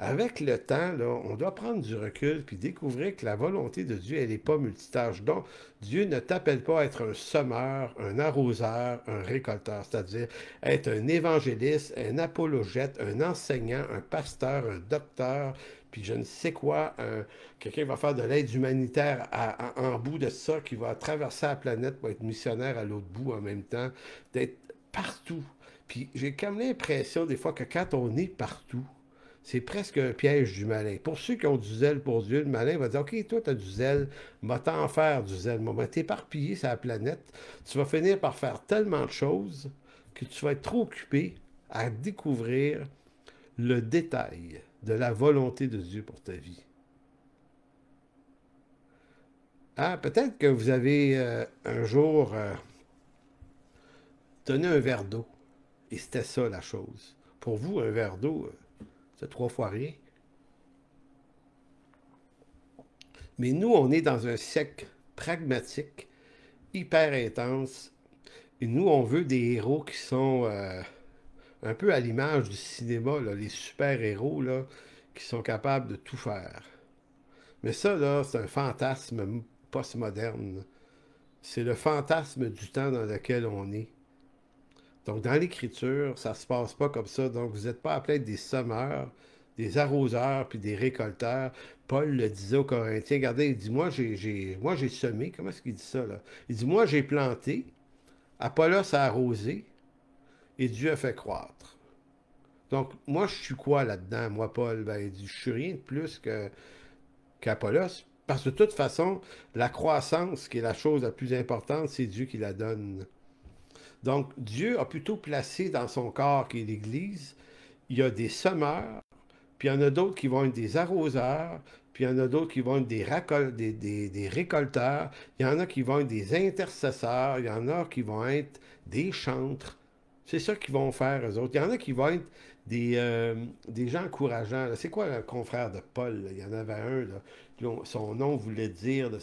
Avec le temps, là, on doit prendre du recul puis découvrir que la volonté de Dieu, elle n'est pas multitâche. Donc, Dieu ne t'appelle pas à être un semeur, un arroseur, un récolteur, c'est-à-dire être un évangéliste, un apologète, un enseignant, un pasteur, un docteur, puis je ne sais quoi, quelqu'un qui va faire de l'aide humanitaire en bout de ça, qui va traverser la planète pour être missionnaire à l'autre bout en même temps, d'être partout. Puis j'ai comme l'impression des fois que quand on est partout, c'est presque un piège du malin. Pour ceux qui ont du zèle pour Dieu, le malin va dire, OK, toi, tu as du zèle, va t'en faire du zèle. Va t'éparpiller sur la planète. Tu vas finir par faire tellement de choses que tu vas être trop occupé à découvrir le détail de la volonté de Dieu pour ta vie. Ah, peut-être que vous avez un jour donné un verre d'eau. Et c'était ça la chose. Pour vous, un verre d'eau, c'est 3 fois rien. Mais nous, on est dans un siècle pragmatique, hyper intense. Et nous, on veut des héros qui sont un peu à l'image du cinéma, là, les super-héros là, qui sont capables de tout faire. Mais ça, là, c'est un fantasme postmoderne. C'est le fantasme du temps dans lequel on est. Donc, dans l'Écriture, ça ne se passe pas comme ça. Donc, vous n'êtes pas appelés à être des semeurs, des arroseurs, puis des récolteurs. Paul le disait aux Corinthiens. Regardez, il dit, moi, j'ai semé. Comment est-ce qu'il dit ça, là? Il dit, moi, j'ai planté. Apollos a arrosé et Dieu a fait croître. Donc, moi, je suis quoi là-dedans, moi, Paul? Ben, il dit, je suis rien de plus qu'Apollos. Parce que de toute façon, la croissance, qui est la chose la plus importante, c'est Dieu qui la donne. Donc, Dieu a plutôt placé dans son corps, qui est l'Église, il y a des semeurs, puis il y en a d'autres qui vont être des arroseurs, puis il y en a d'autres qui vont être des récolteurs, il y en a qui vont être des intercesseurs, il y en a qui vont être des chantres. C'est ça qu'ils vont faire, eux autres. Il y en a qui vont être des gens encourageants. C'est quoi le confrère de Paul? Là? Il y en avait un, là. Son nom voulait dire là,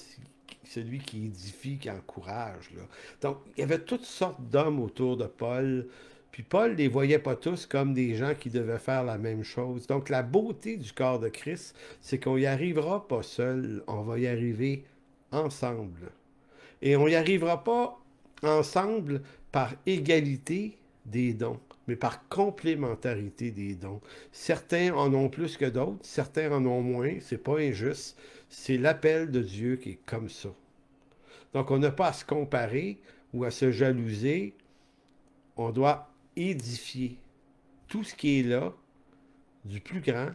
celui qui édifie, qui encourage. Là. Donc, il y avait toutes sortes d'hommes autour de Paul. Puis Paul ne les voyait pas tous comme des gens qui devaient faire la même chose. Donc, la beauté du corps de Christ, c'est qu'on n'y arrivera pas seul, on va y arriver ensemble. Et on n'y arrivera pas ensemble par égalité des dons, mais par complémentarité des dons. Certains en ont plus que d'autres, certains en ont moins, c'est pas injuste, c'est l'appel de Dieu qui est comme ça. Donc on n'a pas à se comparer ou à se jalouser, on doit édifier tout ce qui est là, du plus grand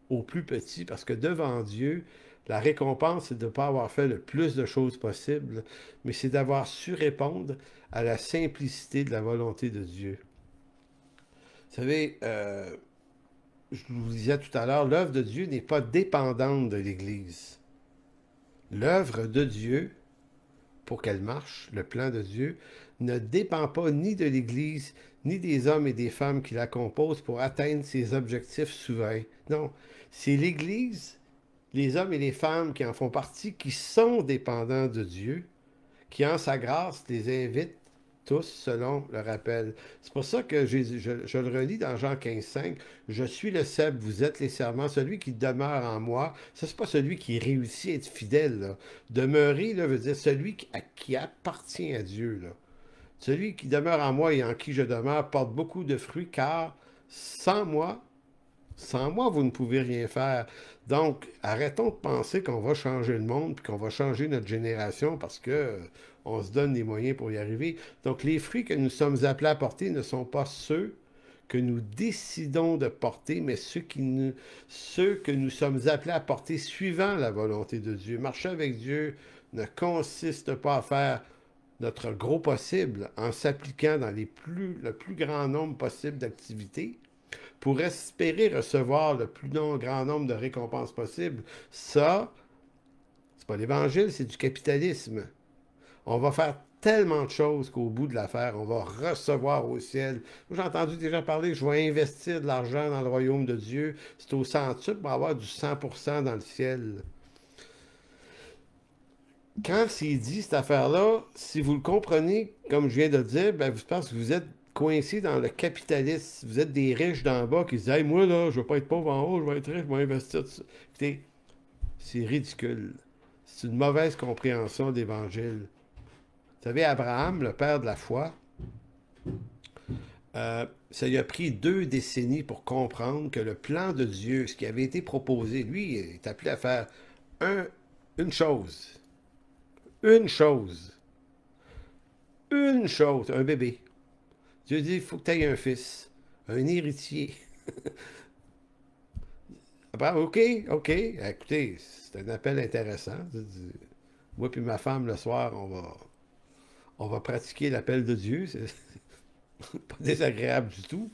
au plus petit, parce que devant Dieu, la récompense, c'est de ne pas avoir fait le plus de choses possible, mais c'est d'avoir su répondre à la simplicité de la volonté de Dieu. Vous savez, je vous disais tout à l'heure, l'œuvre de Dieu n'est pas dépendante de l'Église. L'œuvre de Dieu, pour qu'elle marche, le plan de Dieu, ne dépend pas ni de l'Église, ni des hommes et des femmes qui la composent pour atteindre ses objectifs souverains. Non, c'est l'Église, les hommes et les femmes qui en font partie, qui sont dépendants de Dieu, qui en sa grâce les invite tous selon le rappel. C'est pour ça que je le relis dans Jean 15,5. Je suis le cep, vous êtes les serments. Celui qui demeure en moi, ça, c'est pas celui qui réussit à être fidèle. Là. Demeurer, là, veut dire celui qui appartient à Dieu. Là. Celui qui demeure en moi et en qui je demeure porte beaucoup de fruits, car sans moi, vous ne pouvez rien faire. Donc, arrêtons de penser qu'on va changer le monde puis qu'on va changer notre génération parce que on se donne les moyens pour y arriver. Donc, les fruits que nous sommes appelés à porter ne sont pas ceux que nous décidons de porter, mais ceux que nous sommes appelés à porter suivant la volonté de Dieu. Marcher avec Dieu ne consiste pas à faire notre gros possible en s'appliquant dans le plus grand nombre possible d'activités, pour espérer recevoir le plus grand nombre de récompenses possibles. Ça, c'est pas l'Évangile, c'est du capitalisme. On va faire tellement de choses qu'au bout de l'affaire, on va recevoir au ciel. J'ai entendu déjà parler, je vais investir de l'argent dans le royaume de Dieu. C'est au centuple pour avoir du 100% dans le ciel. Quand c'est dit, cette affaire-là, si vous le comprenez, comme je viens de le dire, ben, je pense que vous êtes coincé dans le capitalisme. Vous êtes des riches d'en bas qui se disent hey, moi, là, je ne veux pas être pauvre en haut, je vais être riche, je vais investir. Écoutez, c'est ridicule. C'est une mauvaise compréhension de l'Évangile. Vous savez, Abraham, le père de la foi, ça lui a pris 2 décennies pour comprendre que le plan de Dieu, ce qui avait été proposé, lui, est appelé à faire une chose. Une chose. Une chose, un bébé. Dieu dit, il faut que tu aies un fils, un héritier. Ben, OK. Écoutez, c'est un appel intéressant. Moi et ma femme, le soir, on va pratiquer l'appel de Dieu. C'est pas désagréable du tout.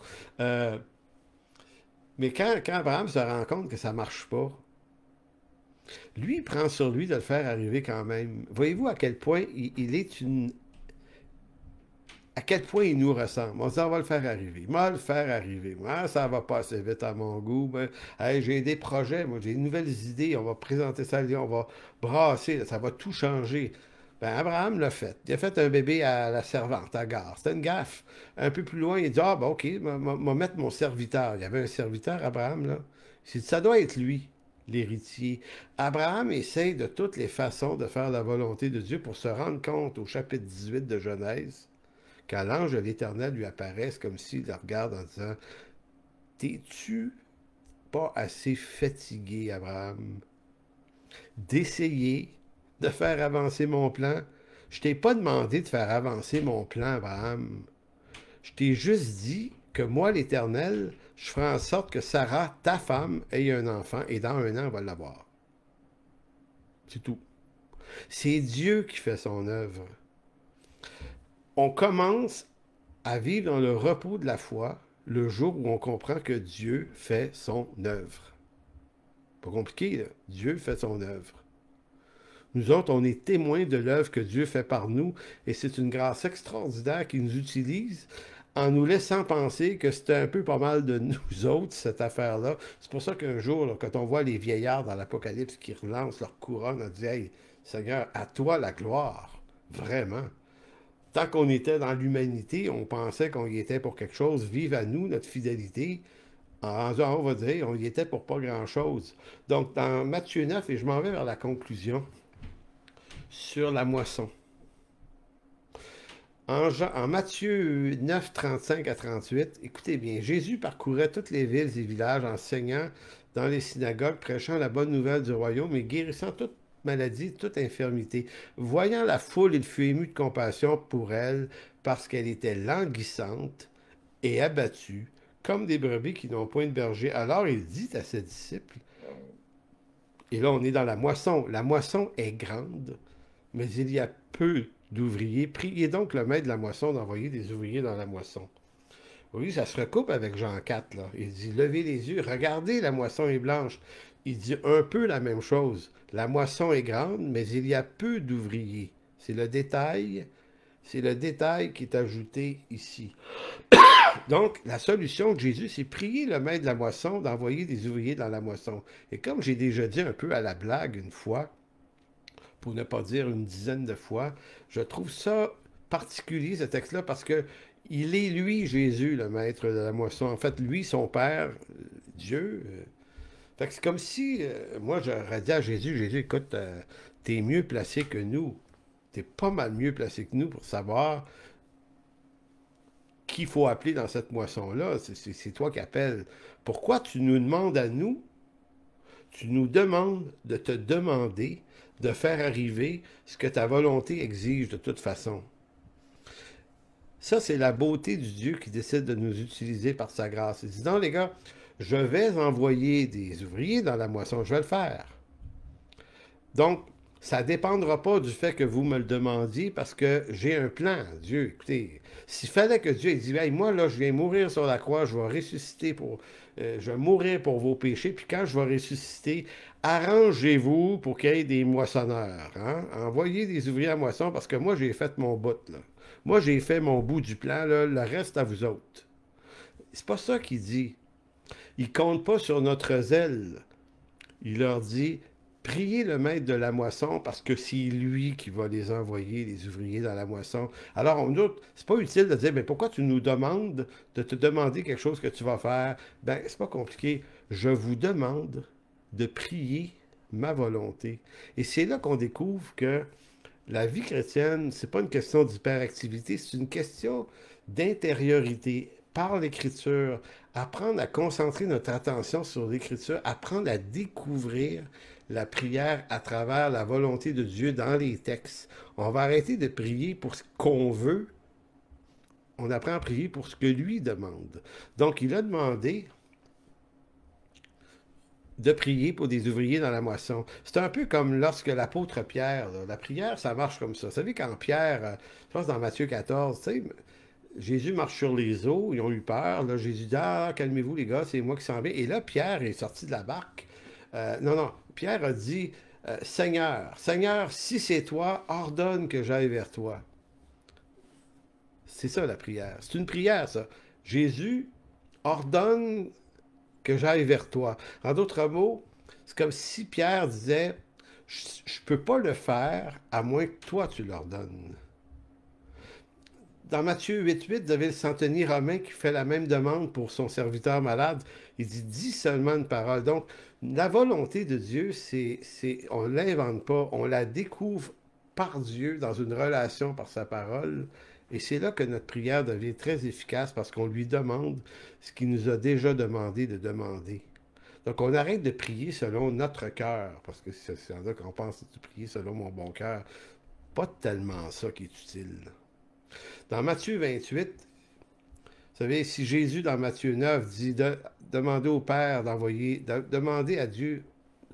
Mais quand Abraham se rend compte que ça ne marche pas, lui, il prend sur lui de le faire arriver quand même. Voyez-vous à quel point il est une... À quel point il nous ressemble. On se dit, on va le faire arriver. Moi, le faire arriver. Moi, ça va pas assez vite à mon goût. Ben, hey, j'ai des projets, moi, j'ai de nouvelles idées. On va présenter ça, on va brasser, ça va tout changer. Ben, Abraham l'a fait. Il a fait un bébé à la servante, à gare. C'était une gaffe. Un peu plus loin, il dit, ah, ben, OK, je vais mettre mon serviteur. Il y avait un serviteur, Abraham, là. Il dit, ça doit être lui, l'héritier. Abraham essaye de toutes les façons de faire la volonté de Dieu pour se rendre compte au chapitre 18 de Genèse, quand l'ange de l'Éternel lui apparaît, c'est comme s'il le regarde en disant t'es-tu pas assez fatigué, Abraham, d'essayer de faire avancer mon plan? Je t'ai pas demandé de faire avancer mon plan, Abraham. Je t'ai juste dit que moi, l'Éternel, je ferai en sorte que Sarah, ta femme, ait un enfant, et dans 1 an, on va l'avoir. C'est tout. C'est Dieu qui fait son œuvre. On commence à vivre dans le repos de la foi le jour où on comprend que Dieu fait son œuvre. Pas compliqué, là. Dieu fait son œuvre. Nous autres, on est témoins de l'œuvre que Dieu fait par nous, et c'est une grâce extraordinaire qu'il nous utilise en nous laissant penser que c'était un peu pas mal de nous autres, cette affaire-là. C'est pour ça qu'un jour, là, quand on voit les vieillards dans l'Apocalypse qui relancent leur couronne, on dit « Hey, Seigneur, à toi la gloire. » Vraiment. Tant qu'on était dans l'humanité, on pensait qu'on y était pour quelque chose. Vive à nous notre fidélité. En rendu en haut, on va dire, on y était pour pas grand-chose. Donc, dans Matthieu 9, et je m'en vais vers la conclusion, sur la moisson. En Matthieu 9, 35 à 38, écoutez bien, Jésus parcourait toutes les villes et villages, enseignant dans les synagogues, prêchant la bonne nouvelle du royaume et guérissant toute maladie, toute infirmité. Voyant la foule, il fut ému de compassion pour elle, parce qu'elle était languissante et abattue, comme des brebis qui n'ont point de berger. Alors il dit à ses disciples, et là on est dans la moisson est grande, mais il y a peu d'ouvriers. Priez donc le maître de la moisson d'envoyer des ouvriers dans la moisson. Oui, ça se recoupe avec Jean 4, là. Il dit, levez les yeux, regardez, la moisson est blanche. Il dit un peu la même chose. La moisson est grande, mais il y a peu d'ouvriers. C'est le détail qui est ajouté ici. Donc, la solution de Jésus, c'est prier le maître de la moisson d'envoyer des ouvriers dans la moisson. Et comme j'ai déjà dit un peu à la blague une fois, pour ne pas dire une dizaine de fois, je trouve ça particulier, ce texte-là, parce que il est, lui, Jésus, le maître de la moisson. En fait, lui, son Père, Dieu. Fait que c'est comme si, moi, j'aurais dit à Jésus, Jésus, écoute, t'es mieux placé que nous. T'es pas mal mieux placé que nous pour savoir qu'il faut appeler dans cette moisson-là. C'est toi qui appelles. Pourquoi tu nous demandes à nous? Tu nous demandes de te demander de faire arriver ce que ta volonté exige de toute façon. Ça, c'est la beauté du Dieu qui décide de nous utiliser par sa grâce. Il dit, non, les gars, je vais envoyer des ouvriers dans la moisson, je vais le faire. Donc, ça ne dépendra pas du fait que vous me le demandiez parce que j'ai un plan. Dieu, écoutez, s'il fallait que Dieu ait dit, hey, moi, là, je viens mourir sur la croix, je vais ressusciter je vais mourir pour vos péchés, puis quand je vais ressusciter, arrangez-vous pour qu'il y ait des moissonneurs. Hein? Envoyez des ouvriers à moisson parce que moi, j'ai fait mon bout, là. Moi, j'ai fait mon bout du plan, là, le reste à vous autres. C'est pas ça qu'il dit. Il compte pas sur notre zèle. Il leur dit, priez le maître de la moisson parce que c'est lui qui va les envoyer, les ouvriers dans la moisson. Alors, on doute, c'est pas utile de dire, mais pourquoi tu nous demandes de te demander quelque chose que tu vas faire? Ben, c'est pas compliqué. Je vous demande de prier ma volonté. Et c'est là qu'on découvre que la vie chrétienne, c'est pas une question d'hyperactivité, c'est une question d'intériorité par l'Écriture, apprendre à concentrer notre attention sur l'Écriture, apprendre à découvrir la prière à travers la volonté de Dieu dans les textes. On va arrêter de prier pour ce qu'on veut, on apprend à prier pour ce que lui demande. Donc, il a demandé de prier pour des ouvriers dans la moisson. C'est un peu comme lorsque l'apôtre Pierre, là, la prière, ça marche comme ça. Vous savez, quand Pierre, je pense dans Matthieu 14, tu sais, Jésus marche sur les eaux, ils ont eu peur. Là, Jésus dit, ah, calmez-vous les gars, c'est moi qui s'en vais. Et là, Pierre est sorti de la barque. Non, Pierre a dit, Seigneur, Seigneur, si c'est toi, ordonne que j'aille vers toi. C'est ça la prière. C'est une prière, ça. Jésus ordonne que j'aille vers toi. En d'autres mots, c'est comme si Pierre disait, je ne peux pas le faire à moins que toi tu l'ordonnes. Dans Matthieu 8,8, vous avez le centenier romain qui fait la même demande pour son serviteur malade. Il dit, dis seulement une parole. Donc, la volonté de Dieu, on ne l'invente pas, on la découvre par Dieu dans une relation par sa parole. Et c'est là que notre prière devient très efficace parce qu'on lui demande ce qu'il nous a déjà demandé de demander. Donc, on arrête de prier selon notre cœur, parce que c'est là qu'on pense de prier selon mon bon cœur. pas tellement ça qui est utile. Dans Matthieu 28, vous savez, si Jésus, dans Matthieu 9, dit demandez au Père d'envoyer, demandez à Dieu,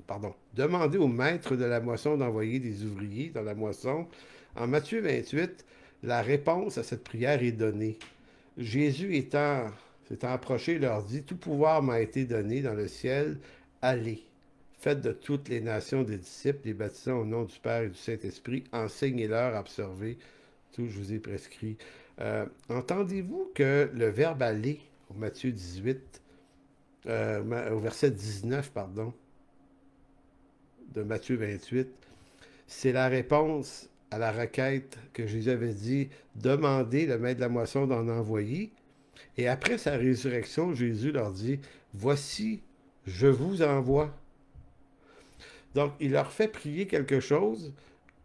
pardon, demandez au maître de la moisson d'envoyer des ouvriers dans la moisson, en Matthieu 28, la réponse à cette prière est donnée. Jésus s'étant approché, leur dit, tout pouvoir m'a été donné dans le ciel, allez. Faites de toutes les nations des disciples, les baptisant au nom du Père et du Saint-Esprit, enseignez-leur à observer tout ce que je vous ai prescrit. Entendez-vous que le verbe aller, au Matthieu 18, au verset 19, pardon, de Matthieu 28, c'est la réponse à la requête que Jésus avait dit, demandez le maître de la moisson d'en envoyer. Et après sa résurrection, Jésus leur dit, voici, je vous envoie. Donc, il leur fait prier quelque chose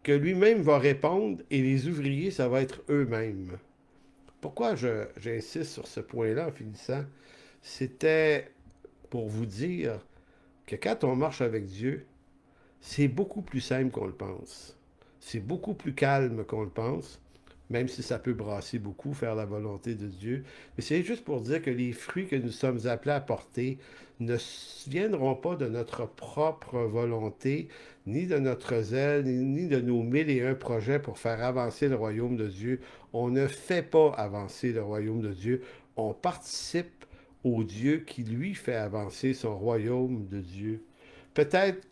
que lui-même va répondre et les ouvriers, ça va être eux-mêmes. Pourquoi j'insiste sur ce point-là en finissant? C'était pour vous dire que quand on marche avec Dieu, c'est beaucoup plus simple qu'on le pense. C'est beaucoup plus calme qu'on le pense, même si ça peut brasser beaucoup, faire la volonté de Dieu. Mais c'est juste pour dire que les fruits que nous sommes appelés à porter ne viendront pas de notre propre volonté, ni de notre zèle, ni de nos 1001 projets pour faire avancer le royaume de Dieu. On ne fait pas avancer le royaume de Dieu. On participe au Dieu qui, lui, fait avancer son royaume de Dieu. Peut-être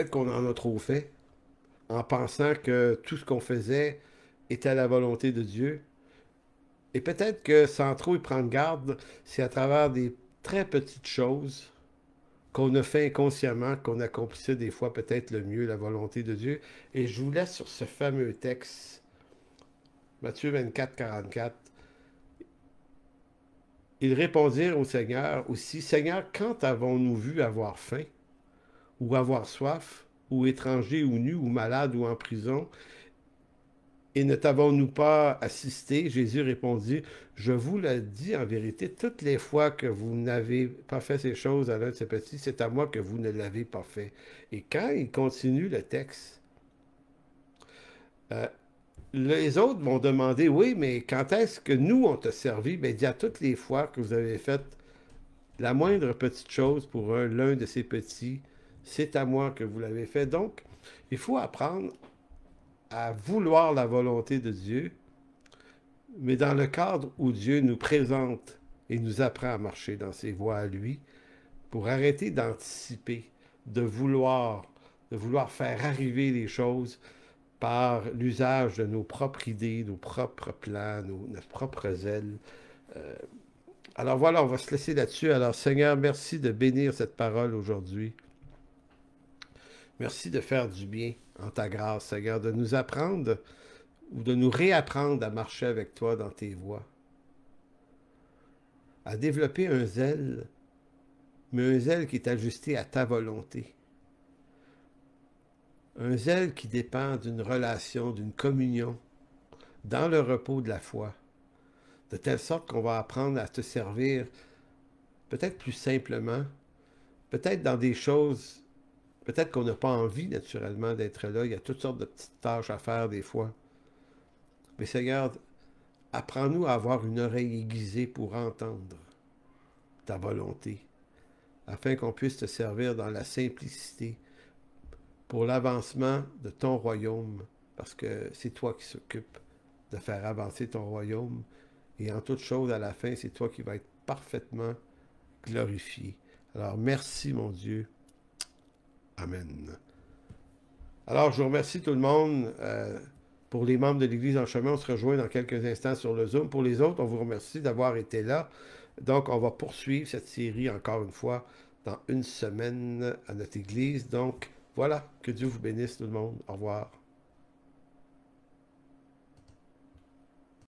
qu'on en a trop fait, en pensant que tout ce qu'on faisait était à la volonté de Dieu. Et peut-être que sans trop y prendre garde, c'est à travers des très petites choses qu'on a fait inconsciemment, qu'on accomplissait des fois peut-être le mieux la volonté de Dieu. Et je vous laisse sur ce fameux texte, Matthieu 24, 44. Ils répondirent au Seigneur aussi, Seigneur, quand avons-nous vu avoir faim, ou avoir soif, ou étranger, ou nu, ou malade, ou en prison, et ne t'avons-nous pas assisté? Jésus répondit, je vous le dis en vérité, toutes les fois que vous n'avez pas fait ces choses à l'un de ces petits, c'est à moi que vous ne l'avez pas fait. Et quand il continue le texte, les autres vont demander, oui, mais quand est-ce que nous, on t'a servi? Bien, il dit à toutes les fois que vous avez fait la moindre petite chose pour l'un de ces petits, c'est à moi que vous l'avez fait. Donc, il faut apprendre à vouloir la volonté de Dieu, mais dans le cadre où Dieu nous présente et nous apprend à marcher dans ses voies à lui, pour arrêter d'anticiper, de vouloir faire arriver les choses par l'usage de nos propres idées, nos propres plans, notre propre zèle. Alors voilà, on va se laisser là-dessus. Alors Seigneur, merci de bénir cette parole aujourd'hui. Merci de faire du bien en ta grâce, Seigneur, de nous apprendre ou de nous réapprendre à marcher avec toi dans tes voies. À développer un zèle, mais un zèle qui est ajusté à ta volonté. Un zèle qui dépend d'une relation, d'une communion, dans le repos de la foi, de telle sorte qu'on va apprendre à te servir peut-être plus simplement, peut-être dans des choses, peut-être qu'on n'a pas envie naturellement d'être là, il y a toutes sortes de petites tâches à faire des fois. Mais Seigneur, apprends-nous à avoir une oreille aiguisée pour entendre ta volonté, afin qu'on puisse te servir dans la simplicité, pour l'avancement de ton royaume, parce que c'est toi qui s'occupe de faire avancer ton royaume, et en toute chose, à la fin, c'est toi qui vas être parfaitement glorifié. Alors, merci, mon Dieu. Amen. Alors, je vous remercie tout le monde. Pour les membres de l'Église en chemin, on se rejoint dans quelques instants sur le Zoom. Pour les autres, on vous remercie d'avoir été là. Donc, on va poursuivre cette série encore une fois dans une semaine à notre Église. Donc, voilà, que Dieu vous bénisse tout le monde. Au revoir.